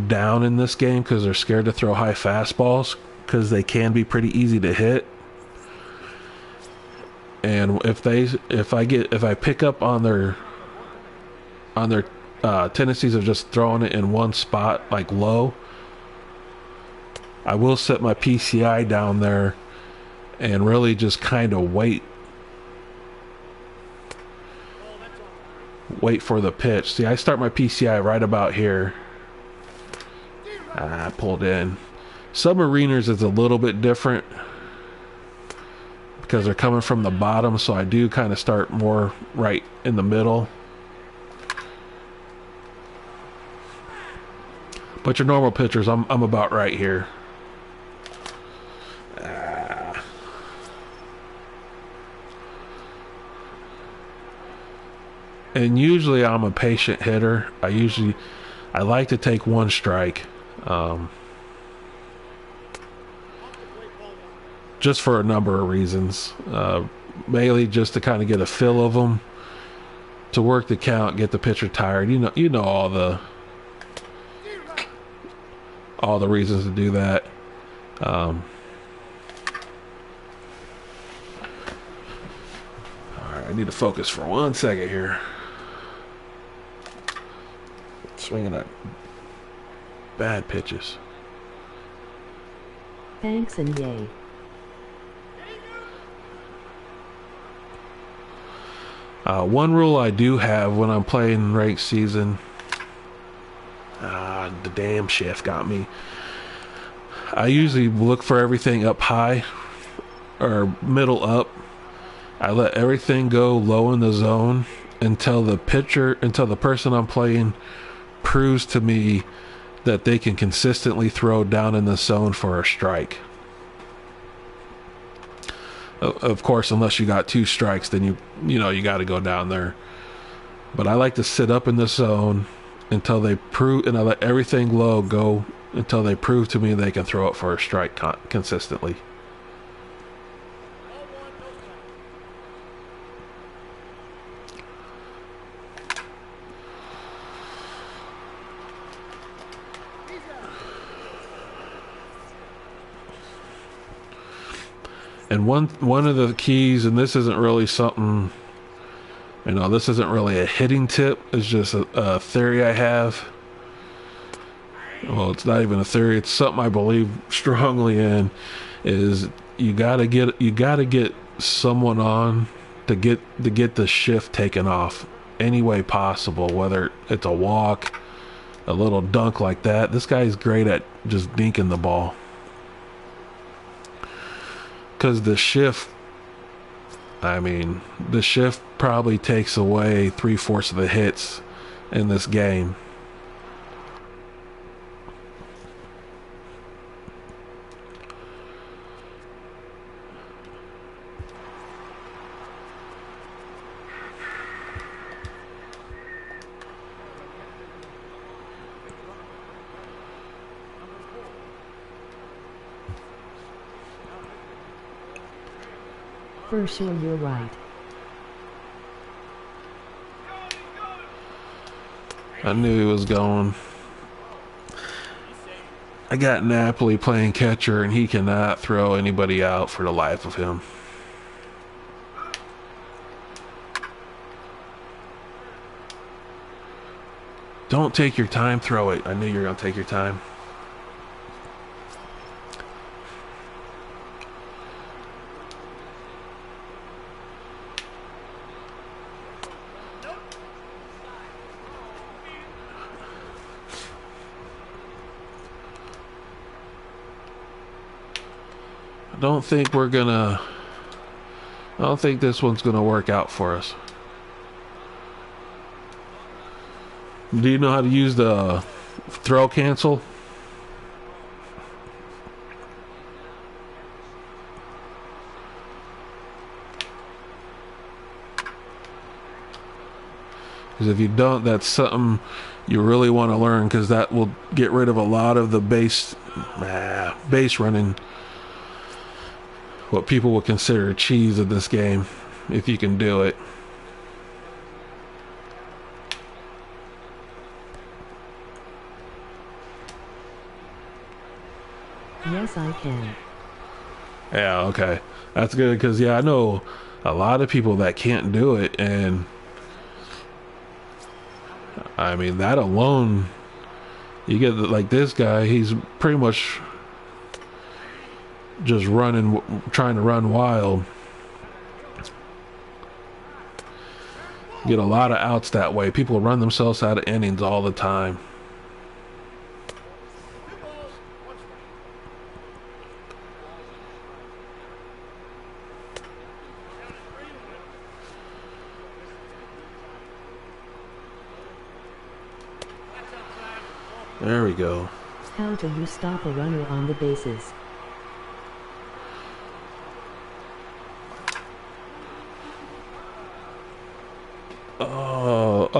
down in this game because they're scared to throw high fastballs because they can be pretty easy to hit. And if I pick up on their tendencies of just throwing it in one spot, like low, I will set my PCI down there and really just kind of wait for the pitch. See, I start my PCI right about here. I pulled in. Submariners is a little bit different because they're coming from the bottom, so I do kind of start more right in the middle. But your normal pitchers, I'm about right here. And usually I'm a patient hitter. I like to take one strike. Just for a number of reasons. Mainly just to kind of get a feel of them, to work the count, get the pitcher tired. You know all the reasons to do that. All right, I need to focus for 1 second here. Swinging at bad pitches. Thanks and yay. One rule I do have when I'm playing ranked season, the damn shift got me. I usually look for everything up high or middle up. I let everything go low in the zone until the person I'm playing proves to me that they can consistently throw down in the zone for a strike. Of course, unless you got 2 strikes, then you got to go down there. But I like to sit up in the zone until they prove, and I let everything low go until they prove to me they can throw it for a strike consistently. And one of the keys, and this isn't really something, this isn't really a hitting tip. It's just a theory I have. Well, it's not even a theory. It's something I believe strongly in. Is you gotta get someone on to get the shift taken off any way possible. Whether it's a walk, a little dunk like that. This guy's great at just dinking the ball. Because the shift probably takes away 3/4 of the hits in this game. For sure, you're right. I knew he was going. I got Napoli playing catcher, and he cannot throw anybody out for the life of him. Don't take your time, throw it. I knew you were going to take your time. I don't think this one's gonna work out for us. Do you know how to use the throw cancel? Because if you don't, that's something you really want to learn, because that will get rid of a lot of the base running, what people would consider cheese of this game, if you can do it. Yes, I can. Yeah, okay. That's good, because, yeah, I know a lot of people that can't do it, and I mean that alone, you get like this guy, he's pretty much just running, trying to run wild. Get a lot of outs that way. People run themselves out of innings all the time. There we go. How do you stop a runner on the bases?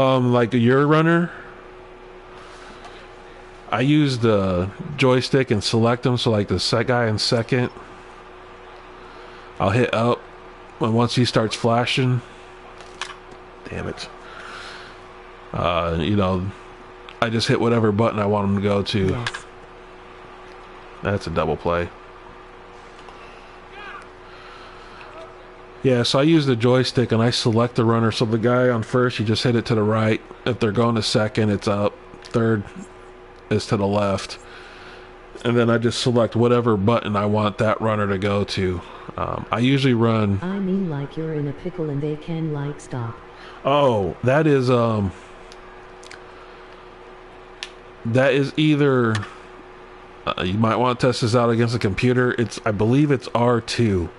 Like your runner, I use the joystick and select them. So like the set guy in second, I'll hit up, and once he starts flashing, damn it, you know, I just hit whatever button I want him to go to. Yes. That's a double play. Yeah, so I use the joystick and I select the runner. So the guy on first, you just hit it to the right. If they're going to second, it's up. Third is to the left. And then I just select whatever button I want that runner to go to. I usually run... I mean like you're in a pickle and they can like stop. Oh, that is either... you might want to test this out against a computer. I believe it's R2.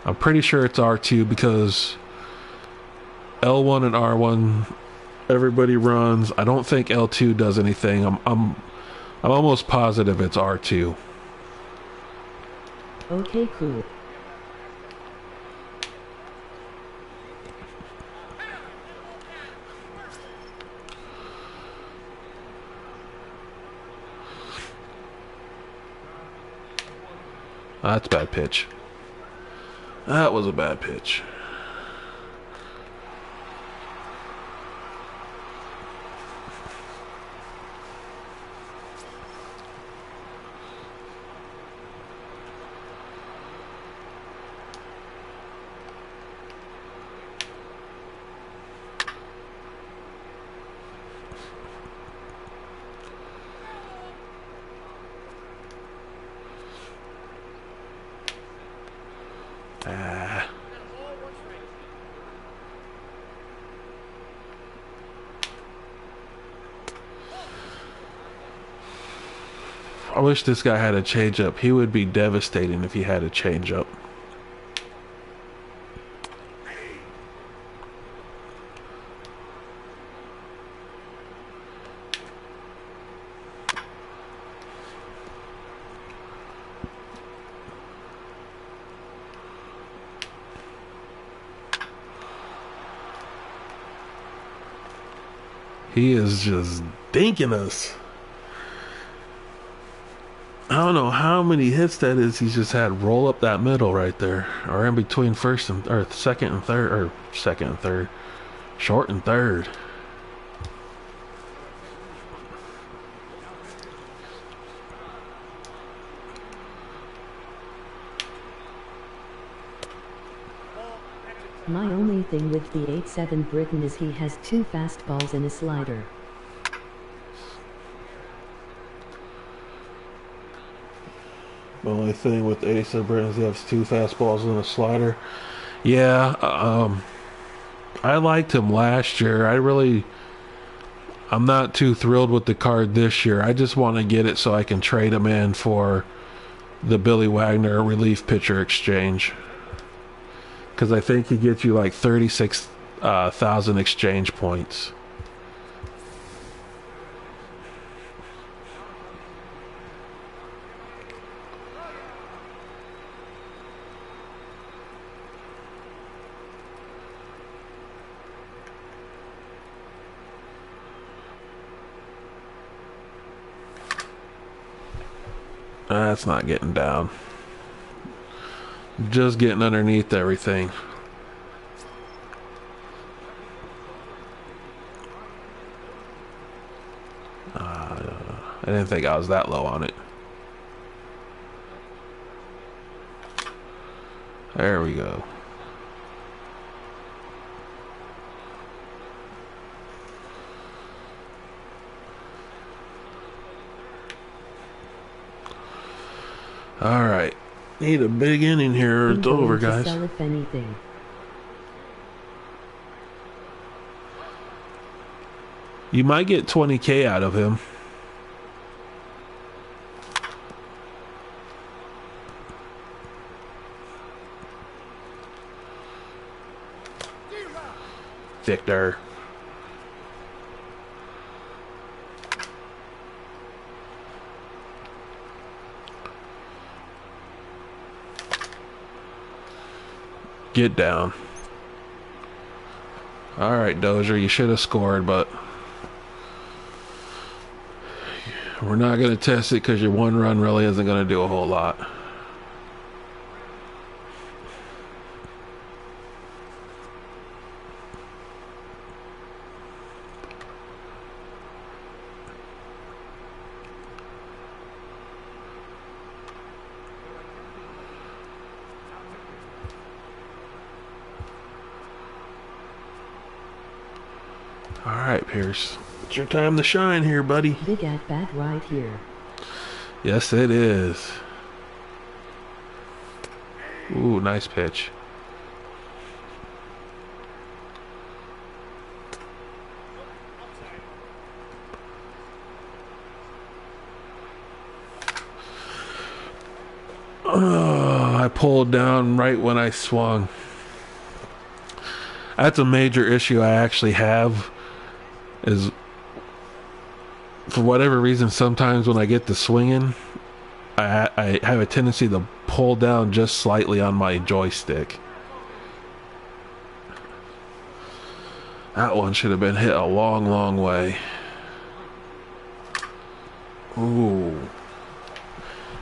I'm pretty sure it's R2 because L1 and R1 everybody runs. I don't think L2 does anything. I'm almost positive it's R2. Okay, cool. That's a bad pitch. That was a bad pitch. I wish this guy had a changeup. He would be devastating if he had a changeup. He is just dinking us. I don't know how many hits that is he's just had roll up that middle right there, or in between first and or second and third, or second and third, short and third. My only thing with the 8-7 Britain is he has 2 fastballs and a slider. The only thing with the 87 Britain is he has 2 fastballs and a slider. Yeah, I liked him last year. I'm not too thrilled with the card this year. I just want to get it so I can trade him in for the Billy Wagner relief pitcher exchange. Because I think he gets you like 36,000 exchange points. That's not getting down. Just getting underneath everything. I didn't think I was that low on it. There we go. All right. Need a big inning here. It's over, guys. Sell if anything. You might get 20K out of him. Victor. Get down. All right, Dozier, you should have scored, but we're not going to test it because your one run really isn't going to do a whole lot. All right, Pierce. It's your time to shine here, buddy. Big at bat right here. Yes, it is. Ooh, nice pitch. Oh, I pulled down right when I swung. That's a major issue I actually have. Is for whatever reason, sometimes when I get to swinging, I have a tendency to pull down just slightly on my joystick. That one should have been hit a long, long way. Ooh.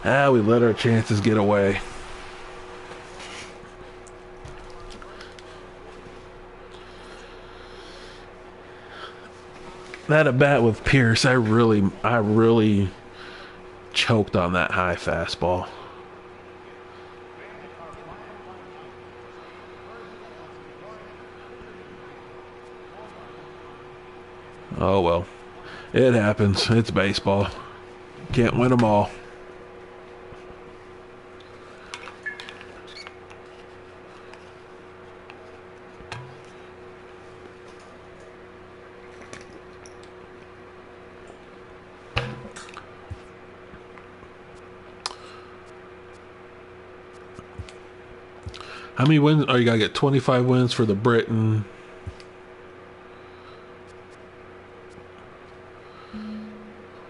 We let our chances get away. That at bat with Pierce, I really choked on that high fastball. Oh well, it happens. It's baseball. Can't win them all. How many wins? Oh, you gotta get 25 wins for the Britain.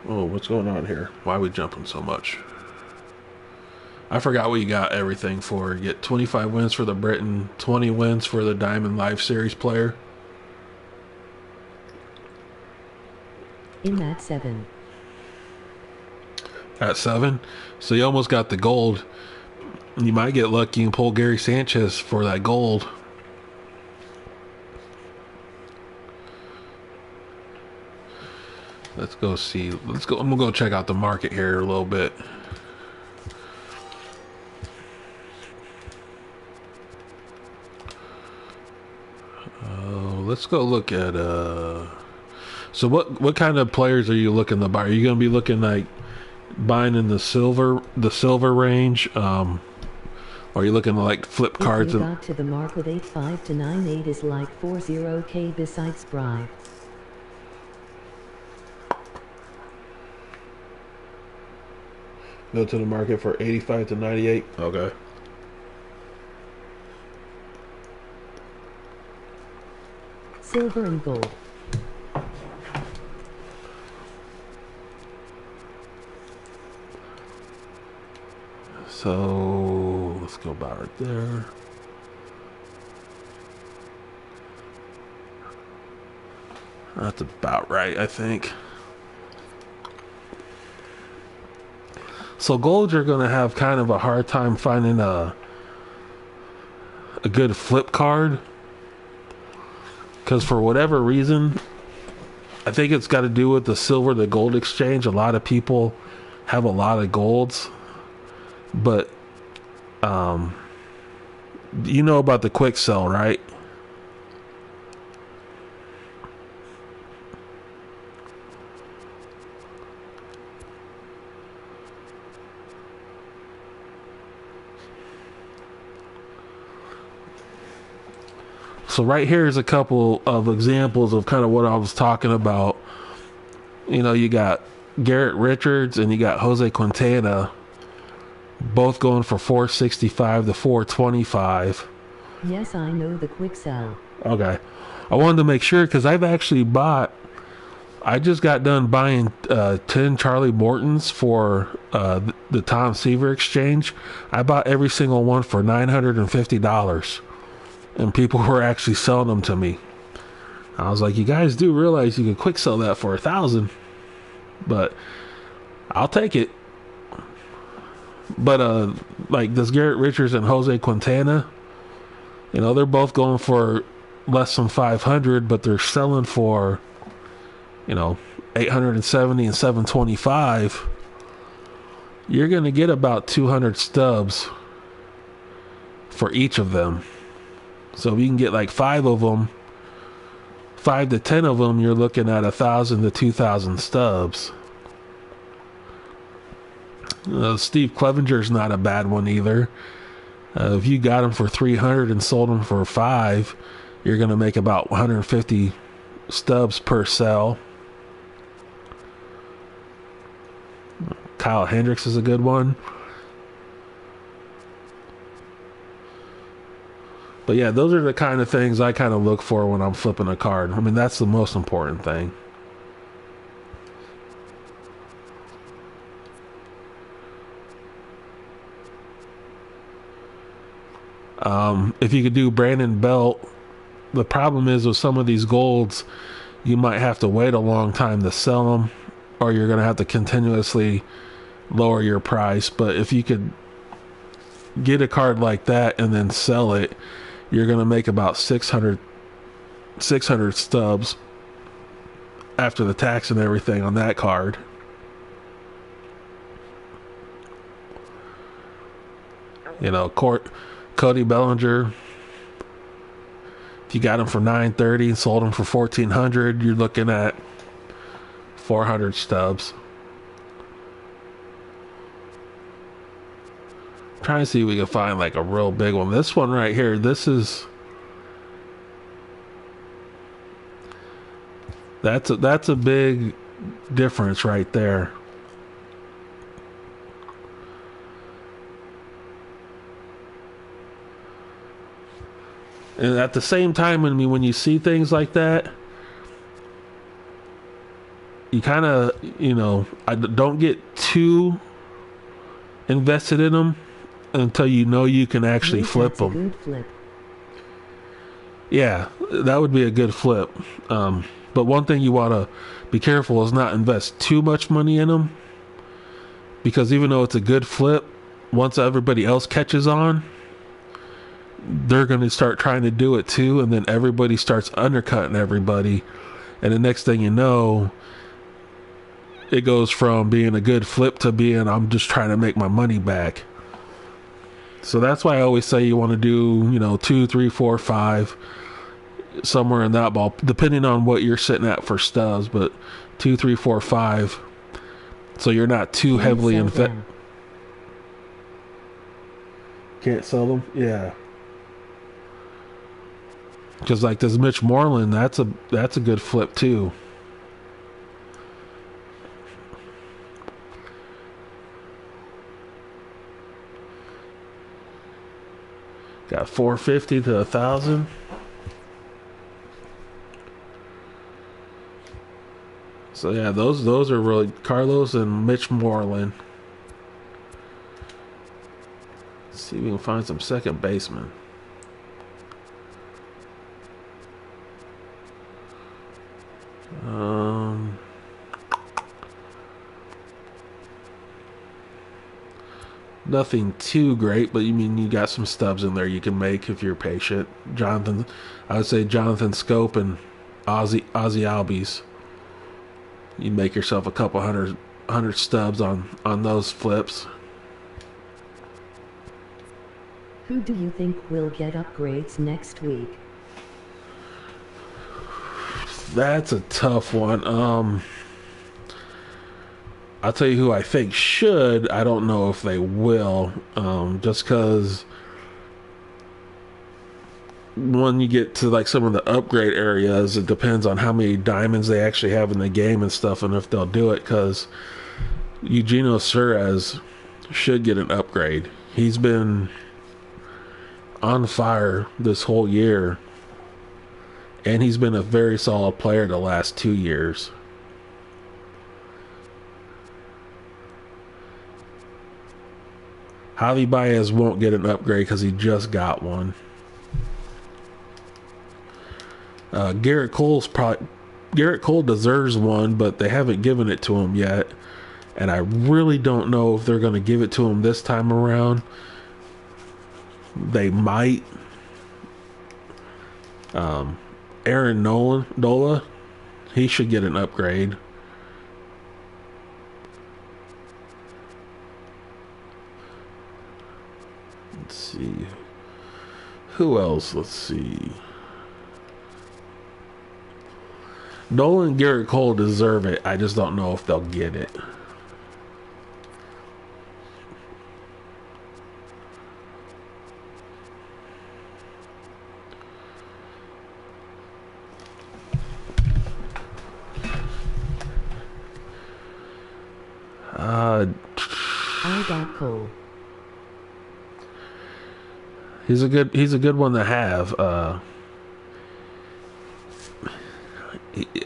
Oh, what's going on here? Why are we jumping so much? I forgot what you got everything for. You get 25 wins for the Britain, 20 wins for the Diamond Life Series player. In that 7. At 7? So you almost got the gold. You might get lucky and pull Gary Sanchez for that gold. Let's go see. Let's go. I'm gonna go check out the market here a little bit. Let's go look at. So what kind of players are you looking to buy? Are you gonna be looking like buying in the silver range? Or are you looking to like flip cards? If we got to the market 8.5 to 9.8 is like 40K besides bribe. Go to the market for 85 to 98. Okay. Silver and gold. So let's go about right there. That's about right, I think. So gold, you're gonna have kind of a hard time finding a good flip card, because for whatever reason, I think it's got to do with the silver to gold exchange. A lot of people have a lot of golds, but You know about the quick sell, right? So right here is a couple of examples of kind of what I was talking about. You know, you got Garrett Richards and you got Jose Quintana, both going for 465 to 425. Yes, I know the quick sell. Okay. I wanted to make sure because I've actually I just got done buying 10 Charlie Mortons for the Tom Seaver exchange. I bought every single one for $950. And people were actually selling them to me. I was like, you guys do realize you can quick sell that for $1,000, but I'll take it. But like this Garrett Richards and Jose Quintana, you know, they're both going for less than 500, but they're selling for, you know, 870 and 725. You're gonna get about 200 stubs for each of them. So if you can get like 5 of them, 5 to 10 of them, you're looking at 1,000 to 2,000 stubs. Steve Clevenger's not a bad one either. If you got him for 300 and sold him for 5, you're going to make about 150 stubs per sell. Kyle Hendricks is a good one. But yeah, those are the kind of things I kind of look for when I'm flipping a card. I mean, that's the most important thing. If you could do Brandon Belt, the problem is with some of these golds, you might have to wait a long time to sell them, or you're going to have to continuously lower your price. But if you could get a card like that and then sell it, you're going to make about 600 stubs after the tax and everything on that card. You know, Cody Bellinger, if you got him for $930 and sold him for $1,400, you're looking at 400 stubs. Trying to see if we can find like a real big one. This one right here, that's a big difference right there. And at the same time, when you see things like that, you kind of, you know, I don't get too invested in them until you know you can actually flip them. Good flip. Yeah, that would be a good flip. But one thing you want to be careful is not invest too much money in them, because even though it's a good flip, once everybody else catches on, they're going to start trying to do it too, and then everybody starts undercutting everybody, and the next thing you know, it goes from being a good flip to being, I'm just trying to make my money back. So that's why I always say you want to do, you know, 2, 3, 4, 5, somewhere in that ball, depending on what you're sitting at for stubs, but 2, 3, 4, 5, so you're not too heavily invested. Can't sell them? Yeah. Because like this Mitch Moreland, that's a good flip too. Got 450 to 1,000. So yeah, those are really Carlos and Mitch Moreland. Let's see if we can find some second baseman. Nothing too great, but you got some stubs in there you can make if you're patient. I would say Jonathan Scope and Ozzy Albies. You make yourself a couple hundred stubs on those flips. Who do you think will get upgrades next week? That's a tough one. I'll tell you who I think should. I don't know if they will. Just because when you get to like some of the upgrade areas, it depends on how many diamonds they actually have in the game and stuff, and if they'll do it. Because Eugenio Suarez should get an upgrade. He's been on fire this whole year, and he's been a very solid player the last 2 years. Javi Baez won't get an upgrade because he just got one. Garrett Cole deserves one, but they haven't given it to him yet, and I really don't know if they're going to give it to him this time around. They might. Aaron Nola, he should get an upgrade. Let's see. Who else? Let's see. Nolan and Garrett Cole deserve it. I just don't know if they'll get it. I got Cole. He's a good one to have.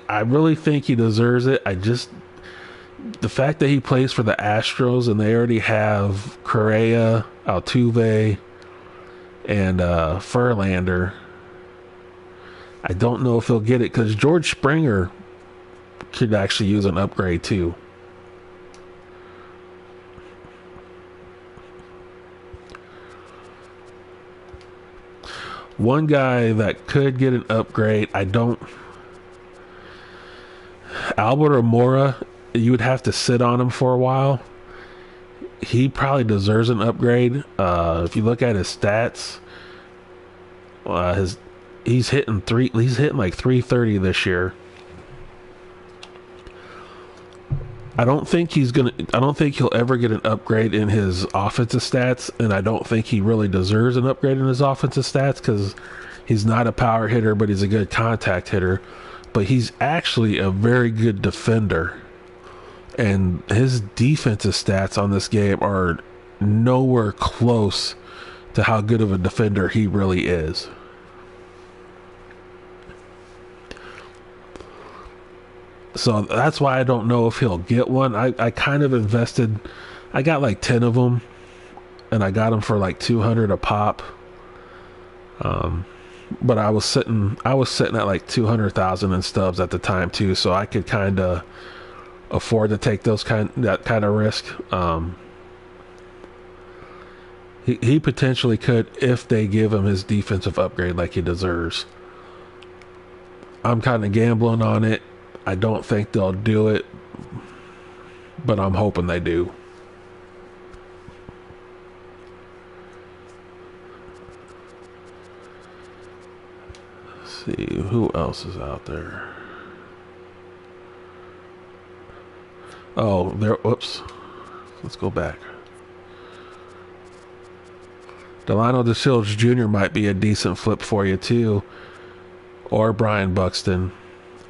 I really think he deserves it. The fact that he plays for the Astros and they already have Correa, Altuve, and Verlander, I don't know if he'll get it because George Springer could actually use an upgrade too. One guy that could get an upgrade, Albert Amora, you would have to sit on him for a while. He probably deserves an upgrade. If you look at his stats, he's hitting like 330 this year. I don't think he'll ever get an upgrade in his offensive stats, and I don't think he really deserves an upgrade in his offensive stats because he's not a power hitter, but he's a good contact hitter. But he's actually a very good defender, and his defensive stats on this game are nowhere close to how good of a defender he really is. So that's why I don't know if he'll get one. I kind of invested. I got like 10 of them, and I got them for like $200 a pop. But I was sitting at like 200,000 in stubs at the time too, so I could kind of afford to take that kind of risk. He potentially could if they give him his defensive upgrade like he deserves. I'm kind of gambling on it. I don't think they'll do it, but I'm hoping they do. Let's see, who else is out there? Oh, whoops. Let's go back. Delano DeShields Jr. might be a decent flip for you too. Or Brian Buxton.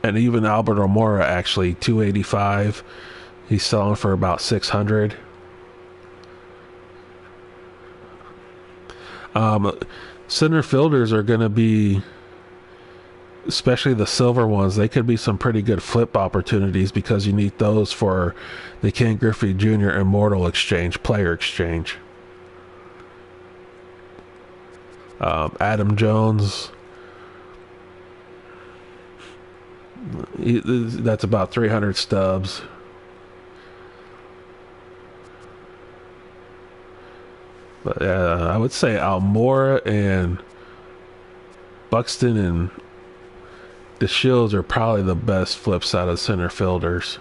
And even Albert Amora, actually, 285. He's selling for about 600. Center fielders are going to be, especially the silver ones, they could be some pretty good flip opportunities because you need those for the Ken Griffey Jr. Immortal Exchange, player exchange. Adam Jones. That's about 300 stubs. But I would say Almora and Buxton and DeShields are probably the best flips out of center fielders.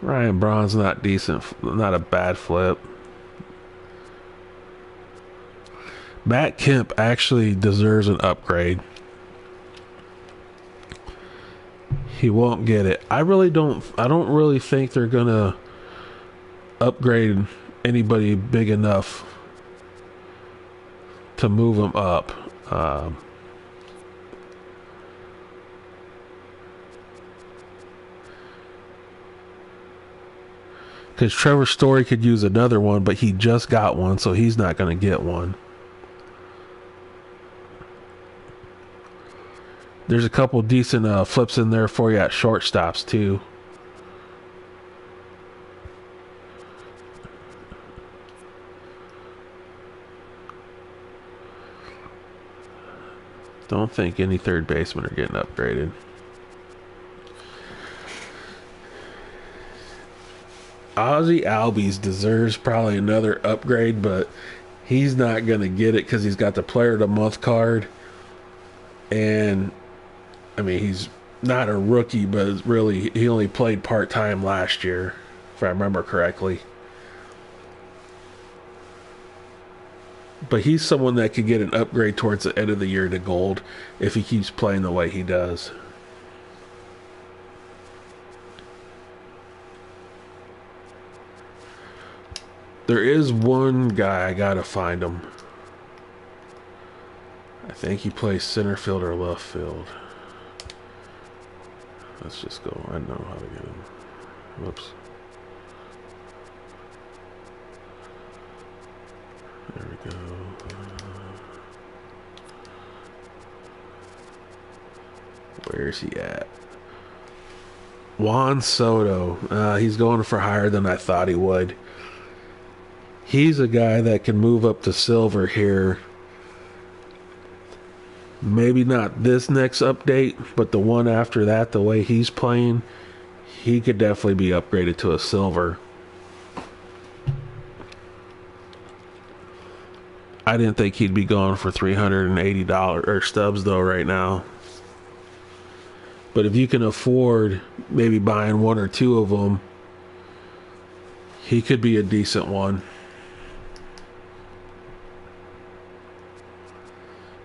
Ryan Braun's not decent, not a bad flip. Matt Kemp actually deserves an upgrade. He won't get it. I don't really think they're gonna upgrade anybody big enough to move him up. Because Trevor Story could use another one, but he just got one, so he's not going to get one. There's a couple decent flips in there for you at shortstops, too. Don't think any third basemen are getting upgraded. Ozzy Albies deserves probably another upgrade, but he's not going to get it because he's got the Player of the Month card. And, I mean, he's not a rookie, but really, he only played part-time last year, if I remember correctly. But he's someone that could get an upgrade towards the end of the year to gold if he keeps playing the way he does. There is one guy, I gotta find him. I think he plays center field or left field. Let's just go. I know how to get him. Whoops. There we go. Where's he at? Juan Soto. He's going for higher than I thought he would. He's a guy that can move up to silver here. Maybe not this next update, but the one after that, the way he's playing, he could definitely be upgraded to a silver. I didn't think he'd be going for $380 or stubs though right now. But if you can afford maybe buying one or two of them, he could be a decent one.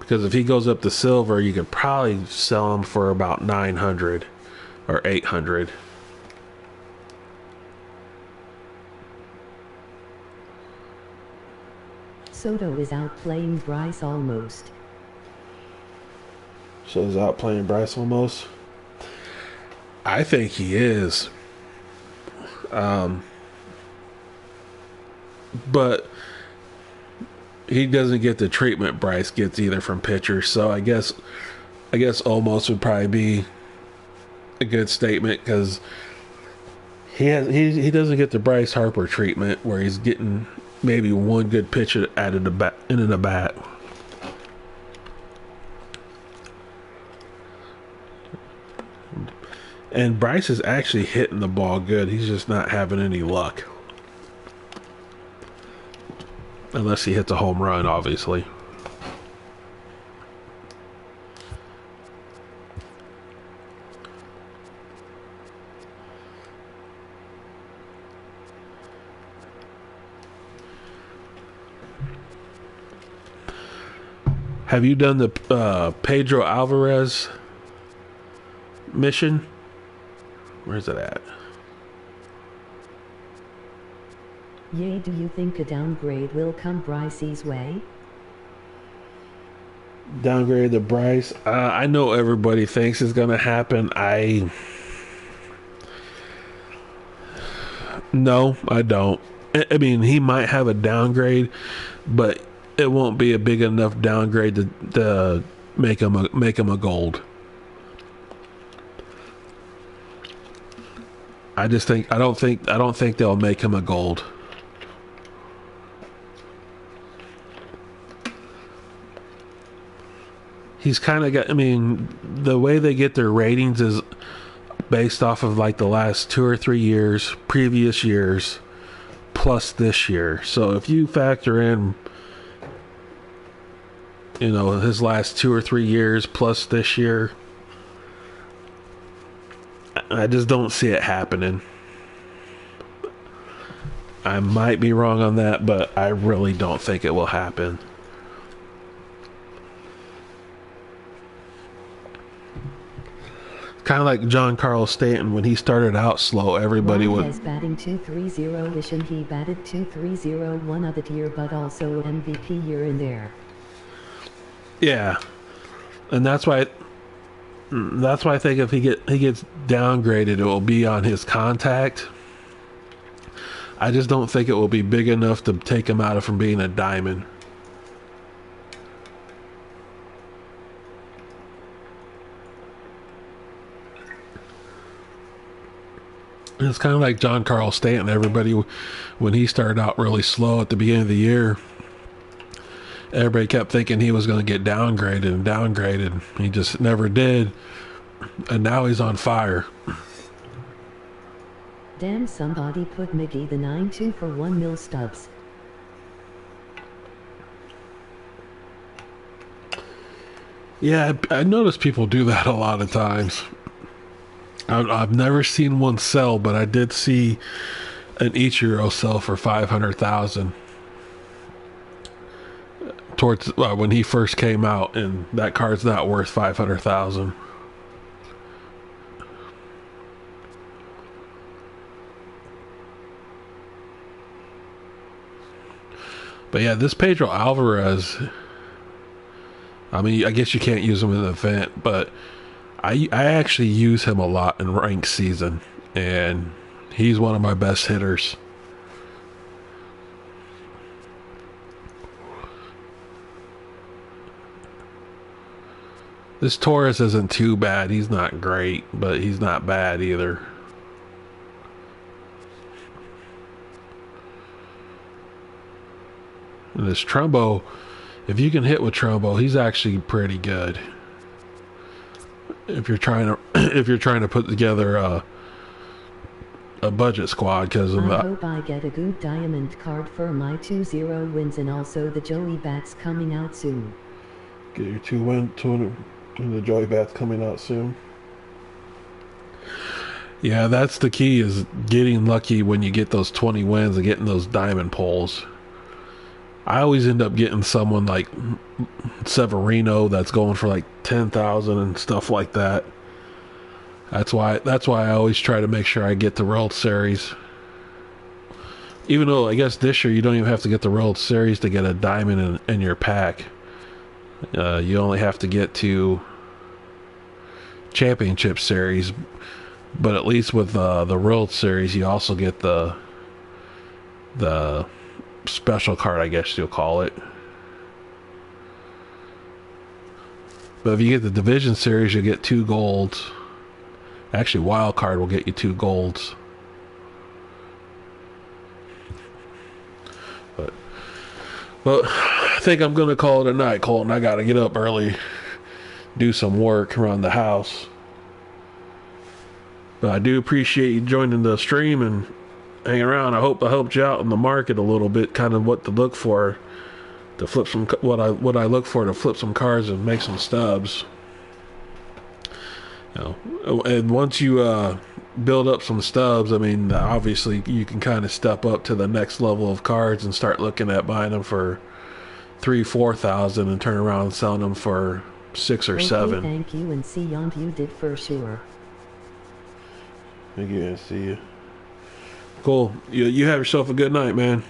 Because if he goes up to silver, you could probably sell him for about $900 or $800. Soto is outplaying Bryce almost. So he's outplaying Bryce almost? I think he is. But he doesn't get the treatment Bryce gets either from pitchers. So I guess almost would probably be a good statement because he doesn't get the Bryce Harper treatment where he's getting maybe one good pitch added into the bat. And Bryce is actually hitting the ball good. He's just not having any luck. Unless he hits a home run, obviously. Have you done the Pedro Alvarez mission? Where's it at? Yay, do you think a downgrade will come Bryce's way? Downgrade the Bryce? I know everybody thinks it's going to happen. No, I don't. I mean, he might have a downgrade, but it won't be a big enough downgrade to make him a gold. I don't think they'll make him a gold. He's kind of got, I mean, the way they get their ratings is based off of like the last 2 or 3 years, previous years, plus this year. So if you factor in, his last 2 or 3 years plus this year, I just don't see it happening. I might be wrong on that, but I really don't think it will happen. Kind of like John Carlos Stanton, when he started out slow, everybody Ron would... has batting 230-ish and he batted 230 one other year, but also MVP here and there. Yeah. And that's why I think if he gets downgraded, it will be on his contact. I just don't think it will be big enough to take him out of from being a diamond. It's kind of like John Carlos Stanton. Everybody, when he started out really slow at the beginning of the year, everybody kept thinking he was going to get downgraded and downgraded. He just never did. And now he's on fire. Damn, somebody put Mickey the 9-2 for 1 mil stubs. Yeah, I noticed people do that a lot of times. I've never seen one sell, but I did see an Ichiro sell for 500,000 towards when he first came out, and that card's not worth 500,000. But yeah, this Pedro Alvarez, I mean, I guess you can't use him in an event, but I actually use him a lot in ranked season, and he's one of my best hitters. This Torres isn't too bad. He's not great, but he's not bad either. And this Trumbo, if you can hit with Trumbo, he's actually pretty good. If you're trying to put together a budget squad, because I hope I get a good diamond card for my 2-0 wins, and also the Joey Bats coming out soon. Get your 2 and the Joey Bats coming out soon. Yeah, that's the key, is getting lucky when you get those 20 wins and getting those diamond pulls. I always end up getting someone like Severino that's going for like 10,000 and stuff like that. That's why I always try to make sure I get the World Series. Even though I guess this year you don't even have to get the World Series to get a diamond in your pack. You only have to get to Championship Series, but at least with the World Series you also get the special card, I guess you'll call it. But if you get the Division Series, you'll get 2 golds. Actually, Wild Card will get you 2 golds. But I think I'm gonna call it a night, Colton. I gotta get up early, do some work around the house. But I do appreciate you joining the stream and hanging around. I hope I helped you out in the market a little bit, kind of what to look for to flip some, what I look for to flip some cards and make some stubs. You know, and once you build up some stubs, I mean, obviously you can kind of step up to the next level of cards and start looking at buying them for 3,000-4,000 and turn around and selling them for 6 or 7. Thank you, and see you did for sure. Thank you, and see you. Cool. You have yourself a good night, man.